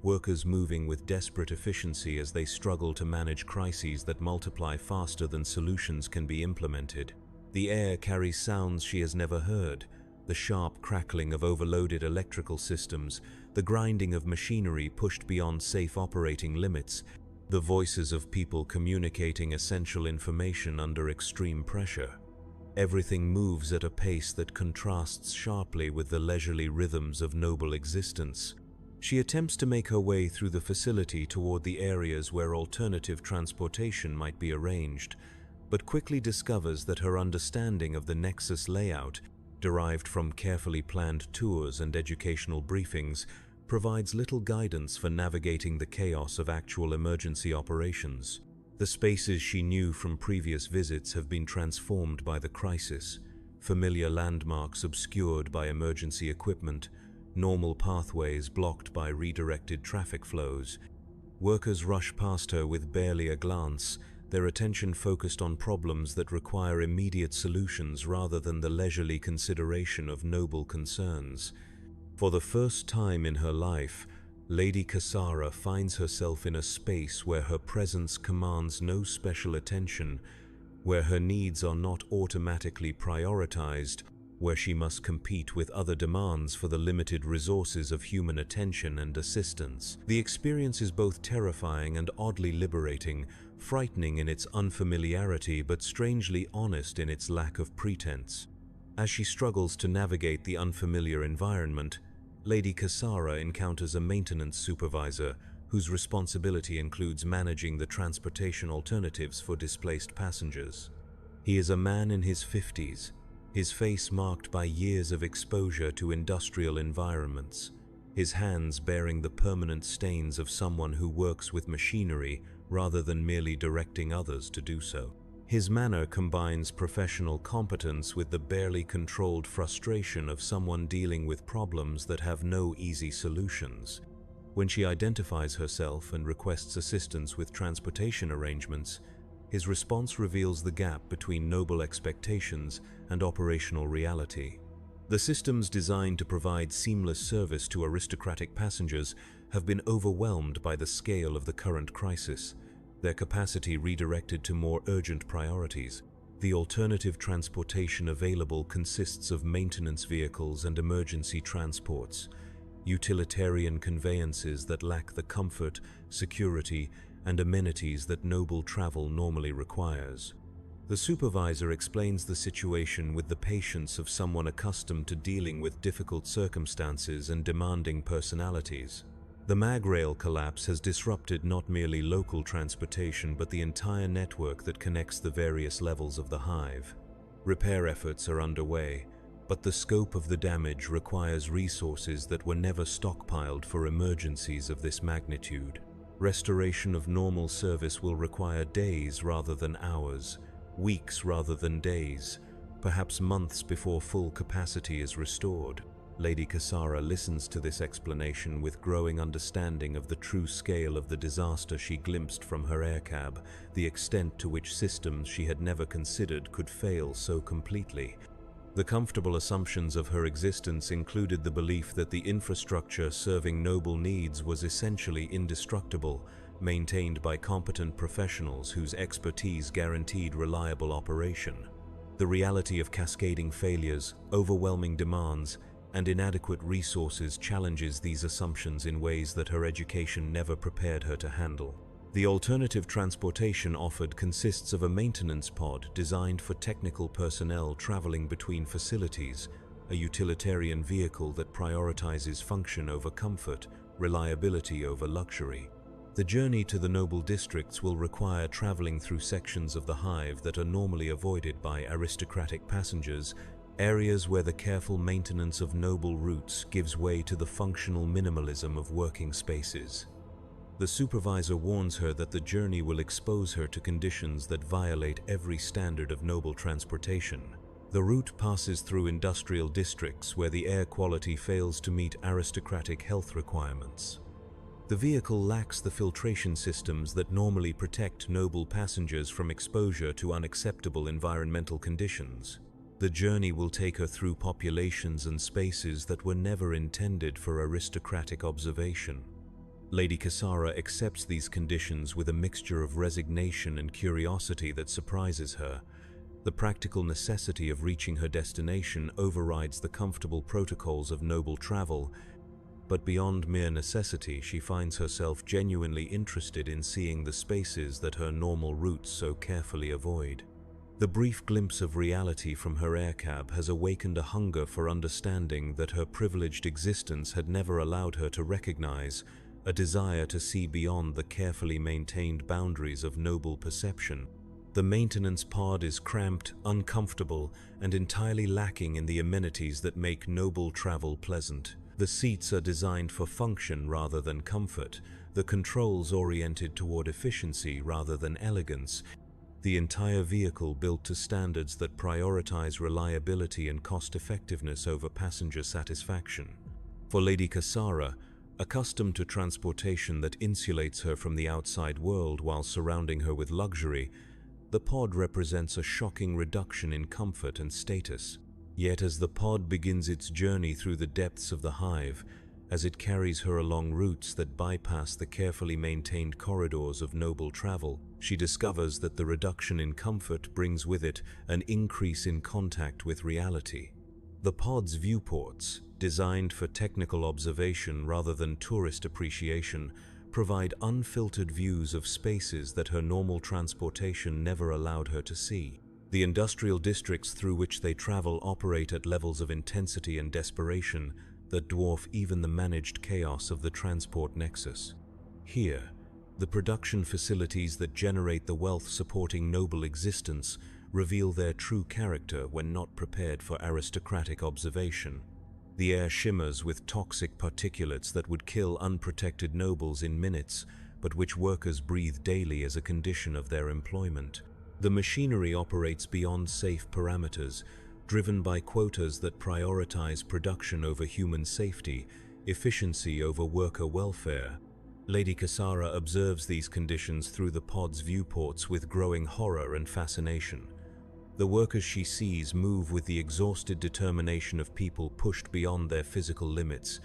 workers moving with desperate efficiency as they struggle to manage crises that multiply faster than solutions can be implemented. The air carries sounds she has never heard, the sharp crackling of overloaded electrical systems, the grinding of machinery pushed beyond safe operating limits, the voices of people communicating essential information under extreme pressure. Everything moves at a pace that contrasts sharply with the leisurely rhythms of noble existence. She attempts to make her way through the facility toward the areas where alternative transportation might be arranged, but quickly discovers that her understanding of the Nexus layout, derived from carefully planned tours and educational briefings, provides little guidance for navigating the chaos of actual emergency operations. The spaces she knew from previous visits have been transformed by the crisis, familiar landmarks obscured by emergency equipment, normal pathways blocked by redirected traffic flows. Workers rush past her with barely a glance, their attention focused on problems that require immediate solutions rather than the leisurely consideration of noble concerns. For the first time in her life, Lady Cassara finds herself in a space where her presence commands no special attention, where her needs are not automatically prioritized, where she must compete with other demands for the limited resources of human attention and assistance. The experience is both terrifying and oddly liberating, frightening in its unfamiliarity but strangely honest in its lack of pretense. As she struggles to navigate the unfamiliar environment, Lady Cassara encounters a maintenance supervisor whose responsibility includes managing the transportation alternatives for displaced passengers. He is a man in his 50s, his face marked by years of exposure to industrial environments, his hands bearing the permanent stains of someone who works with machinery rather than merely directing others to do so. His manner combines professional competence with the barely controlled frustration of someone dealing with problems that have no easy solutions. When she identifies herself and requests assistance with transportation arrangements, his response reveals the gap between noble expectations and operational reality. The systems designed to provide seamless service to aristocratic passengers have been overwhelmed by the scale of the current crisis, their capacity redirected to more urgent priorities. The alternative transportation available consists of maintenance vehicles and emergency transports, utilitarian conveyances that lack the comfort, security, and amenities that noble travel normally requires. The supervisor explains the situation with the patience of someone accustomed to dealing with difficult circumstances and demanding personalities. The MagRail collapse has disrupted not merely local transportation but the entire network that connects the various levels of the hive. Repair efforts are underway, but the scope of the damage requires resources that were never stockpiled for emergencies of this magnitude. Restoration of normal service will require days rather than hours, weeks rather than days, perhaps months before full capacity is restored. Lady Cassara listens to this explanation with growing understanding of the true scale of the disaster she glimpsed from her aircab, the extent to which systems she had never considered could fail so completely. The comfortable assumptions of her existence included the belief that the infrastructure serving noble needs was essentially indestructible, maintained by competent professionals whose expertise guaranteed reliable operation. The reality of cascading failures, overwhelming demands, and inadequate resources challenges these assumptions in ways that her education never prepared her to handle. The alternative transportation offered consists of a maintenance pod designed for technical personnel traveling between facilities, a utilitarian vehicle that prioritizes function over comfort, reliability over luxury. The journey to the noble districts will require traveling through sections of the hive that are normally avoided by aristocratic passengers, areas where the careful maintenance of noble routes gives way to the functional minimalism of working spaces. The supervisor warns her that the journey will expose her to conditions that violate every standard of noble transportation. The route passes through industrial districts where the air quality fails to meet aristocratic health requirements. The vehicle lacks the filtration systems that normally protect noble passengers from exposure to unacceptable environmental conditions. The journey will take her through populations and spaces that were never intended for aristocratic observation. Lady Cassara accepts these conditions with a mixture of resignation and curiosity that surprises her. The practical necessity of reaching her destination overrides the comfortable protocols of noble travel, but beyond mere necessity, she finds herself genuinely interested in seeing the spaces that her normal routes so carefully avoid. The brief glimpse of reality from her aircab has awakened a hunger for understanding that her privileged existence had never allowed her to recognize, a desire to see beyond the carefully maintained boundaries of noble perception. The maintenance pod is cramped, uncomfortable, and entirely lacking in the amenities that make noble travel pleasant. The seats are designed for function rather than comfort, the controls oriented toward efficiency rather than elegance, the entire vehicle built to standards that prioritize reliability and cost-effectiveness over passenger satisfaction. For Lady Cassara, accustomed to transportation that insulates her from the outside world while surrounding her with luxury, the pod represents a shocking reduction in comfort and status. Yet as the pod begins its journey through the depths of the hive, as it carries her along routes that bypass the carefully maintained corridors of noble travel, she discovers that the reduction in comfort brings with it an increase in contact with reality. The pod's viewports, designed for technical observation rather than tourist appreciation, provide unfiltered views of spaces that her normal transportation never allowed her to see. The industrial districts through which they travel operate at levels of intensity and desperation that dwarf even the managed chaos of the transport nexus. Here, the production facilities that generate the wealth supporting noble existence reveal their true character when not prepared for aristocratic observation. The air shimmers with toxic particulates that would kill unprotected nobles in minutes, but which workers breathe daily as a condition of their employment. The machinery operates beyond safe parameters, driven by quotas that prioritize production over human safety, efficiency over worker welfare. Lady Cassara observes these conditions through the pod's viewports with growing horror and fascination. The workers she sees move with the exhausted determination of people pushed beyond their physical limits,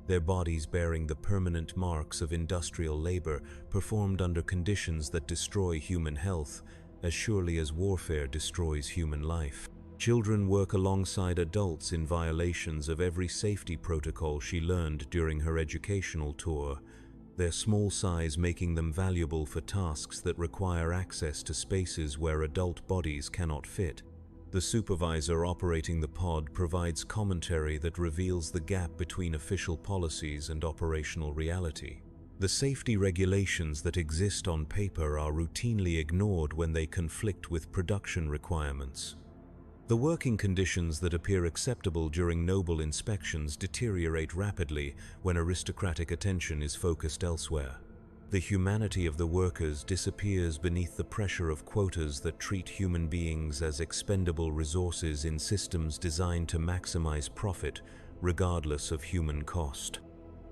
their bodies bearing the permanent marks of industrial labor performed under conditions that destroy human health, as surely as warfare destroys human life. Children work alongside adults in violations of every safety protocol she learned during her educational tour, their small size making them valuable for tasks that require access to spaces where adult bodies cannot fit. The supervisor operating the pod provides commentary that reveals the gap between official policies and operational reality. The safety regulations that exist on paper are routinely ignored when they conflict with production requirements. The working conditions that appear acceptable during noble inspections deteriorate rapidly when aristocratic attention is focused elsewhere. The humanity of the workers disappears beneath the pressure of quotas that treat human beings as expendable resources in systems designed to maximize profit, regardless of human cost.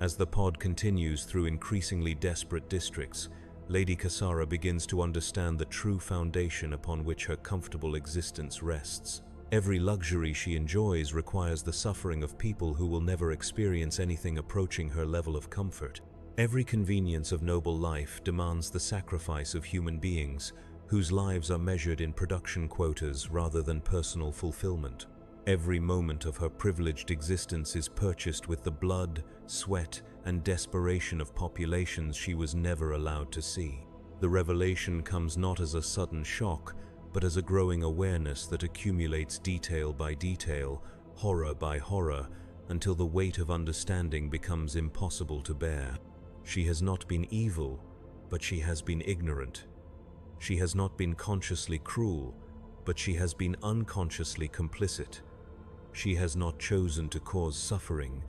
As the pod continues through increasingly desperate districts, Lady Cassara begins to understand the true foundation upon which her comfortable existence rests. Every luxury she enjoys requires the suffering of people who will never experience anything approaching her level of comfort. Every convenience of noble life demands the sacrifice of human beings, whose lives are measured in production quotas rather than personal fulfillment. Every moment of her privileged existence is purchased with the blood, sweat, and desperation of populations she was never allowed to see. The revelation comes not as a sudden shock, but as a growing awareness that accumulates detail by detail, horror by horror, until the weight of understanding becomes impossible to bear. She has not been evil, but she has been ignorant. She has not been consciously cruel, but she has been unconsciously complicit. She has not chosen to cause suffering,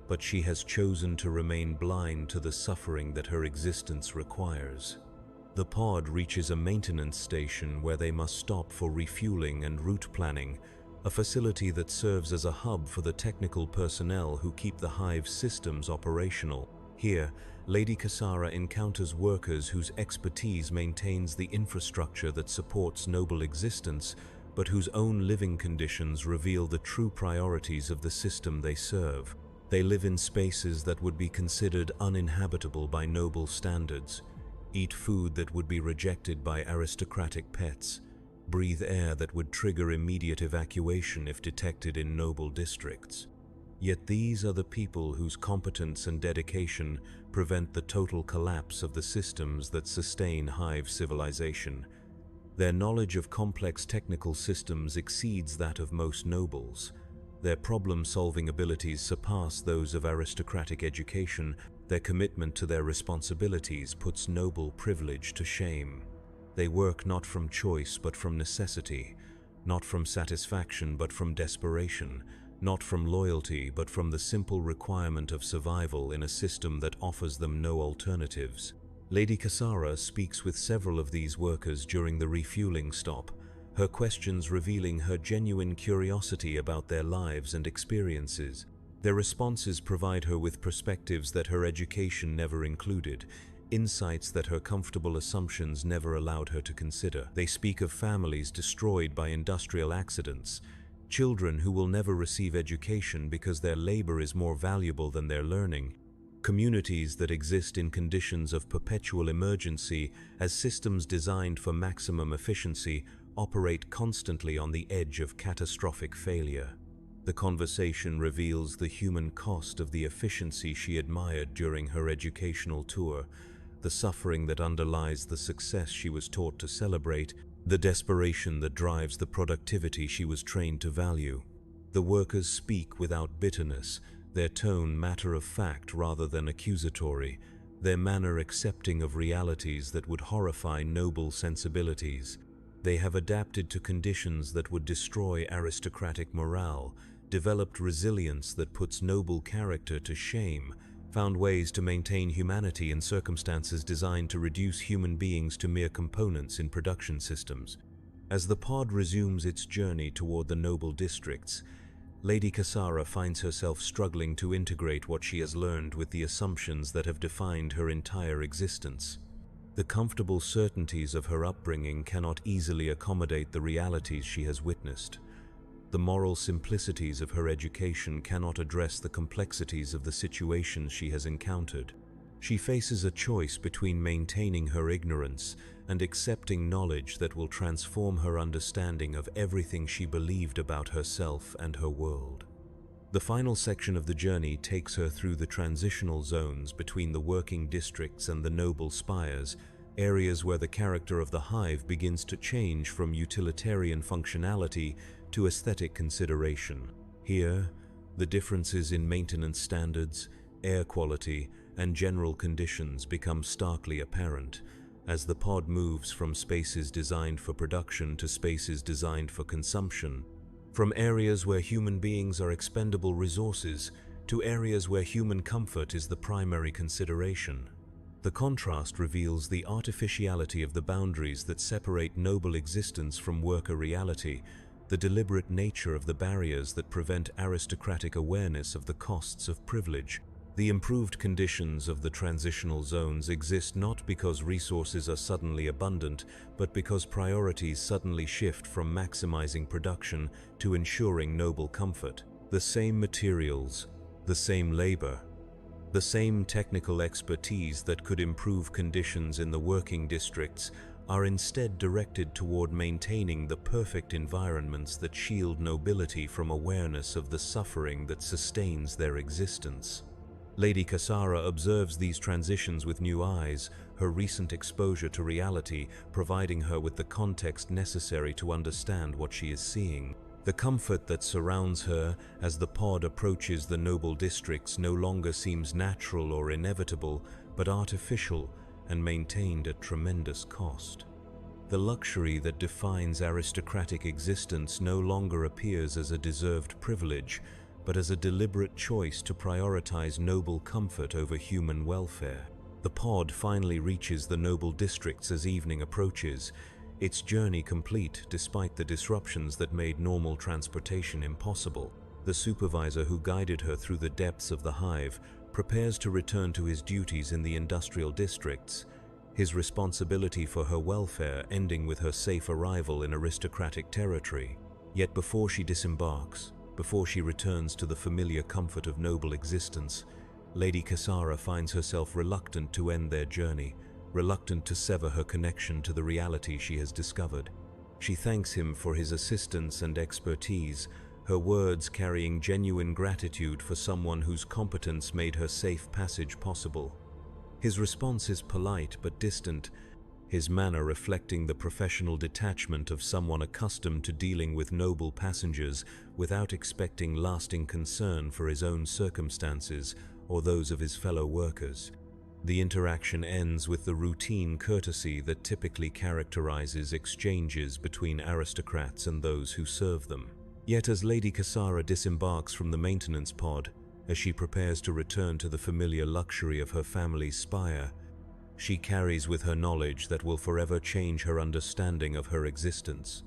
but she has chosen to remain blind to the suffering that her existence requires. The pod reaches a maintenance station where they must stop for refueling and route planning, a facility that serves as a hub for the technical personnel who keep the hive's systems operational. Here, Lady Cassara encounters workers whose expertise maintains the infrastructure that supports noble existence, but whose own living conditions reveal the true priorities of the system they serve. They live in spaces that would be considered uninhabitable by noble standards, eat food that would be rejected by aristocratic pets, breathe air that would trigger immediate evacuation if detected in noble districts. Yet these are the people whose competence and dedication prevent the total collapse of the systems that sustain hive civilization. Their knowledge of complex technical systems exceeds that of most nobles. Their problem-solving abilities surpass those of aristocratic education. Their commitment to their responsibilities puts noble privilege to shame. They work not from choice but from necessity, not from satisfaction but from desperation, not from loyalty but from the simple requirement of survival in a system that offers them no alternatives. Lady Cassara speaks with several of these workers during the refueling stop, her questions revealing her genuine curiosity about their lives and experiences. Their responses provide her with perspectives that her education never included, insights that her comfortable assumptions never allowed her to consider. They speak of families destroyed by industrial accidents, children who will never receive education because their labor is more valuable than their learning, communities that exist in conditions of perpetual emergency as systems designed for maximum efficiency operate constantly on the edge of catastrophic failure. The conversation reveals the human cost of the efficiency she admired during her educational tour, the suffering that underlies the success she was taught to celebrate, the desperation that drives the productivity she was trained to value. The workers speak without bitterness, their tone matter-of-fact rather than accusatory, their manner accepting of realities that would horrify noble sensibilities. They have adapted to conditions that would destroy aristocratic morale, developed resilience that puts noble character to shame, found ways to maintain humanity in circumstances designed to reduce human beings to mere components in production systems. As the pod resumes its journey toward the noble districts, Lady Cassara finds herself struggling to integrate what she has learned with the assumptions that have defined her entire existence. The comfortable certainties of her upbringing cannot easily accommodate the realities she has witnessed. The moral simplicities of her education cannot address the complexities of the situations she has encountered. She faces a choice between maintaining her ignorance and accepting knowledge that will transform her understanding of everything she believed about herself and her world. The final section of the journey takes her through the transitional zones between the working districts and the noble spires, areas where the character of the hive begins to change from utilitarian functionality to aesthetic consideration. Here, the differences in maintenance standards, air quality, and general conditions become starkly apparent as the pod moves from spaces designed for production to spaces designed for consumption, from areas where human beings are expendable resources to areas where human comfort is the primary consideration. The contrast reveals the artificiality of the boundaries that separate noble existence from worker reality, the deliberate nature of the barriers that prevent aristocratic awareness of the costs of privilege. The improved conditions of the transitional zones exist not because resources are suddenly abundant, but because priorities suddenly shift from maximizing production to ensuring noble comfort. The same materials, the same labor, the same technical expertise that could improve conditions in the working districts are instead directed toward maintaining the perfect environments that shield nobility from awareness of the suffering that sustains their existence. Lady Cassara observes these transitions with new eyes, her recent exposure to reality providing her with the context necessary to understand what she is seeing. The comfort that surrounds her as the pod approaches the noble districts no longer seems natural or inevitable, but artificial and maintained at tremendous cost. The luxury that defines aristocratic existence no longer appears as a deserved privilege, but as a deliberate choice to prioritize noble comfort over human welfare. The pod finally reaches the noble districts as evening approaches, its journey complete despite the disruptions that made normal transportation impossible. The supervisor who guided her through the depths of the hive prepares to return to his duties in the industrial districts, his responsibility for her welfare ending with her safe arrival in aristocratic territory. Yet before she disembarks, before she returns to the familiar comfort of noble existence, Lady Cassara finds herself reluctant to end their journey, reluctant to sever her connection to the reality she has discovered. She thanks him for his assistance and expertise, her words carrying genuine gratitude for someone whose competence made her safe passage possible. His response is polite but distant, his manner reflecting the professional detachment of someone accustomed to dealing with noble passengers without expecting lasting concern for his own circumstances or those of his fellow workers. The interaction ends with the routine courtesy that typically characterizes exchanges between aristocrats and those who serve them. Yet as Lady Cassara disembarks from the maintenance pod, as she prepares to return to the familiar luxury of her family's spire, she carries with her knowledge that will forever change her understanding of her existence.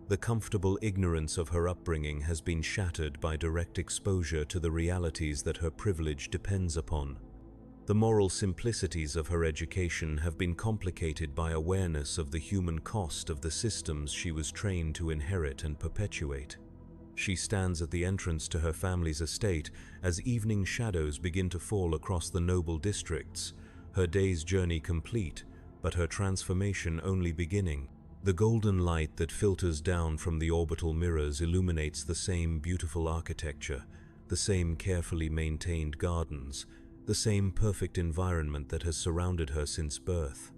The comfortable ignorance of her upbringing has been shattered by direct exposure to the realities that her privilege depends upon. The moral simplicities of her education have been complicated by awareness of the human cost of the systems she was trained to inherit and perpetuate. She stands at the entrance to her family's estate as evening shadows begin to fall across the noble districts, her day's journey complete, but her transformation only beginning. The golden light that filters down from the orbital mirrors illuminates the same beautiful architecture, the same carefully maintained gardens, the same perfect environment that has surrounded her since birth.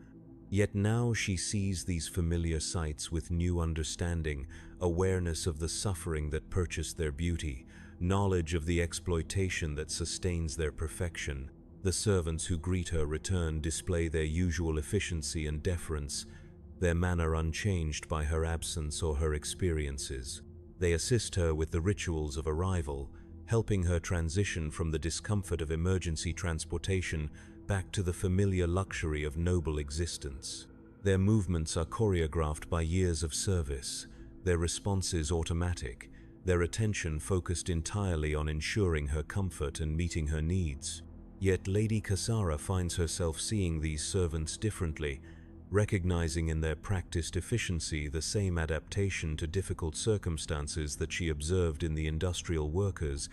Yet now she sees these familiar sights with new understanding, awareness of the suffering that purchased their beauty, knowledge of the exploitation that sustains their perfection. The servants who greet her return display their usual efficiency and deference, their manner unchanged by her absence or her experiences. They assist her with the rituals of arrival, helping her transition from the discomfort of emergency transportation back to the familiar luxury of noble existence. Their movements are choreographed by years of service, their responses automatic, their attention focused entirely on ensuring her comfort and meeting her needs. Yet Lady Cassara finds herself seeing these servants differently, recognizing in their practiced efficiency the same adaptation to difficult circumstances that she observed in the industrial workers,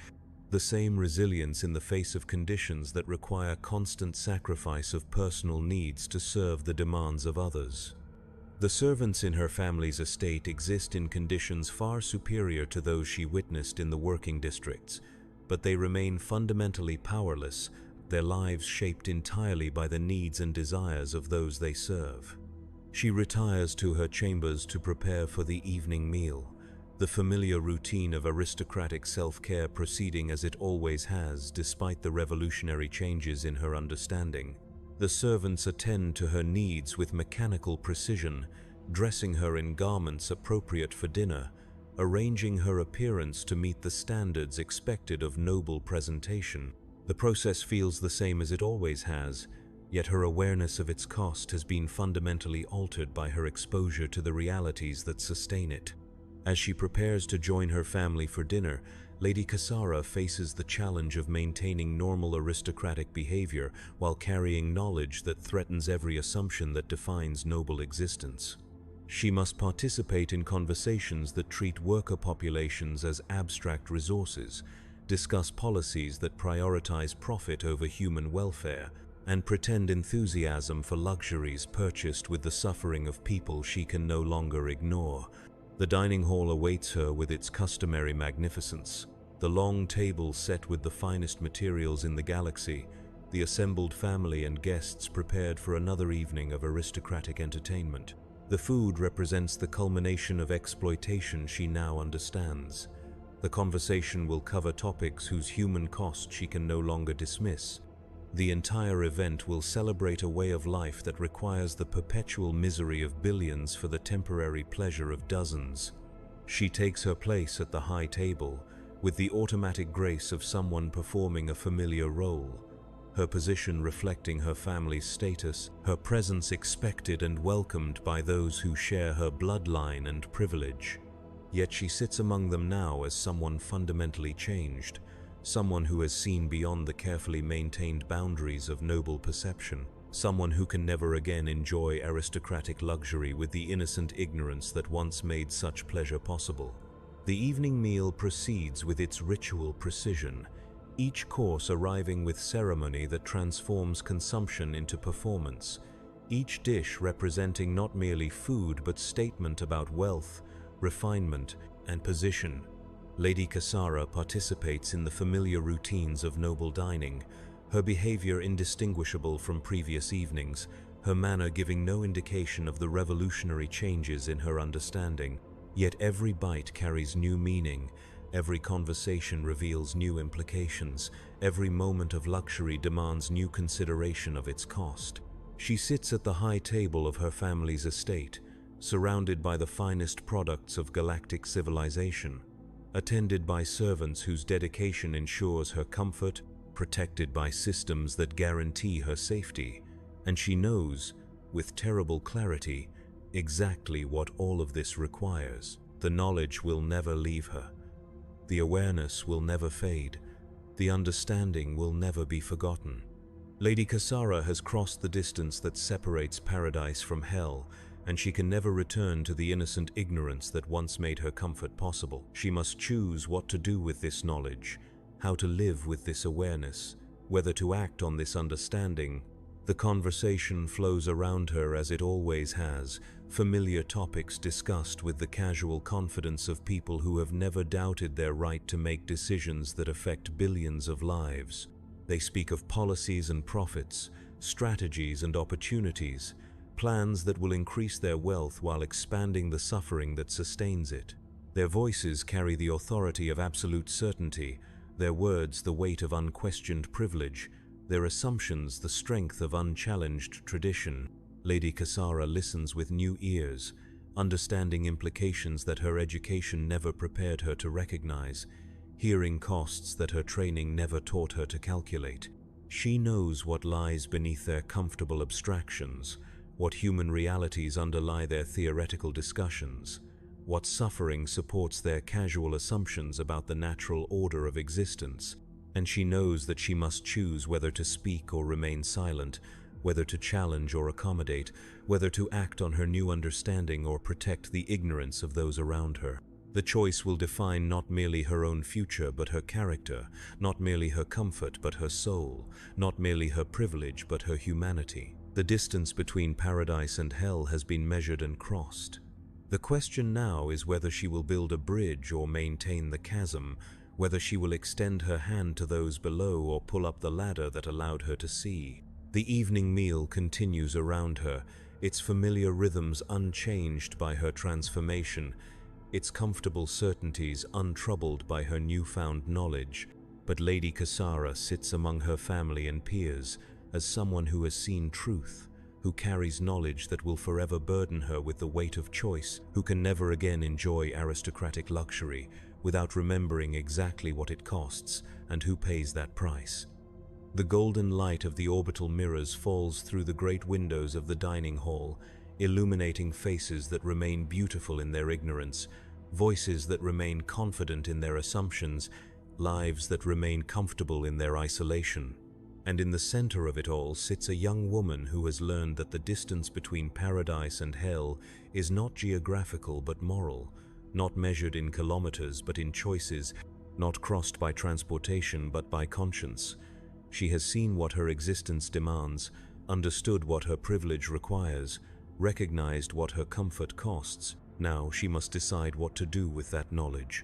the same resilience in the face of conditions that require constant sacrifice of personal needs to serve the demands of others. The servants in her family's estate exist in conditions far superior to those she witnessed in the working districts, but they remain fundamentally powerless, their lives shaped entirely by the needs and desires of those they serve. She retires to her chambers to prepare for the evening meal, the familiar routine of aristocratic self-care proceeding as it always has despite the revolutionary changes in her understanding. The servants attend to her needs with mechanical precision, dressing her in garments appropriate for dinner, arranging her appearance to meet the standards expected of noble presentation. The process feels the same as it always has, yet her awareness of its cost has been fundamentally altered by her exposure to the realities that sustain it. As she prepares to join her family for dinner, Lady Cassara faces the challenge of maintaining normal aristocratic behavior while carrying knowledge that threatens every assumption that defines noble existence. She must participate in conversations that treat worker populations as abstract resources, discuss policies that prioritize profit over human welfare, and pretend enthusiasm for luxuries purchased with the suffering of people she can no longer ignore. The dining hall awaits her with its customary magnificence, the long table set with the finest materials in the galaxy, the assembled family and guests prepared for another evening of aristocratic entertainment. The food represents the culmination of exploitation she now understands. The conversation will cover topics whose human cost she can no longer dismiss. The entire event will celebrate a way of life that requires the perpetual misery of billions for the temporary pleasure of dozens. She takes her place at the high table, with the automatic grace of someone performing a familiar role, her position reflecting her family's status, her presence expected and welcomed by those who share her bloodline and privilege. Yet she sits among them now as someone fundamentally changed, someone who has seen beyond the carefully maintained boundaries of noble perception, someone who can never again enjoy aristocratic luxury with the innocent ignorance that once made such pleasure possible. The evening meal proceeds with its ritual precision, each course arriving with ceremony that transforms consumption into performance, each dish representing not merely food but statement about wealth, refinement, and position. Lady Cassara participates in the familiar routines of noble dining, her behavior indistinguishable from previous evenings, her manner giving no indication of the revolutionary changes in her understanding. Yet every bite carries new meaning, every conversation reveals new implications, every moment of luxury demands new consideration of its cost. She sits at the high table of her family's estate, surrounded by the finest products of galactic civilization, attended by servants whose dedication ensures her comfort, protected by systems that guarantee her safety, and she knows, with terrible clarity, exactly what all of this requires. The knowledge will never leave her. The awareness will never fade. The understanding will never be forgotten. Lady Cassara has crossed the distance that separates paradise from hell, and she can never return to the innocent ignorance that once made her comfort possible. She must choose what to do with this knowledge, how to live with this awareness, whether to act on this understanding. The conversation flows around her as it always has, familiar topics discussed with the casual confidence of people who have never doubted their right to make decisions that affect billions of lives. They speak of policies and profits, strategies and opportunities, plans that will increase their wealth while expanding the suffering that sustains it. Their voices carry the authority of absolute certainty, their words the weight of unquestioned privilege, their assumptions the strength of unchallenged tradition. Lady Cassara listens with new ears, understanding implications that her education never prepared her to recognize, hearing costs that her training never taught her to calculate. She knows what lies beneath their comfortable abstractions, what human realities underlie their theoretical discussions, what suffering supports their casual assumptions about the natural order of existence, and she knows that she must choose whether to speak or remain silent, whether to challenge or accommodate, whether to act on her new understanding or protect the ignorance of those around her. The choice will define not merely her own future but her character, not merely her comfort but her soul, not merely her privilege but her humanity. The distance between paradise and hell has been measured and crossed. The question now is whether she will build a bridge or maintain the chasm, whether she will extend her hand to those below or pull up the ladder that allowed her to see. The evening meal continues around her, its familiar rhythms unchanged by her transformation, its comfortable certainties untroubled by her newfound knowledge. But Lady Cassara sits among her family and peers as someone who has seen truth, who carries knowledge that will forever burden her with the weight of choice, who can never again enjoy aristocratic luxury without remembering exactly what it costs and who pays that price. The golden light of the orbital mirrors falls through the great windows of the dining hall, illuminating faces that remain beautiful in their ignorance, voices that remain confident in their assumptions, lives that remain comfortable in their isolation. And in the center of it all sits a young woman who has learned that the distance between paradise and hell is not geographical but moral, not measured in kilometers but in choices, not crossed by transportation but by conscience. She has seen what her existence demands, understood what her privilege requires, recognized what her comfort costs. Now she must decide what to do with that knowledge.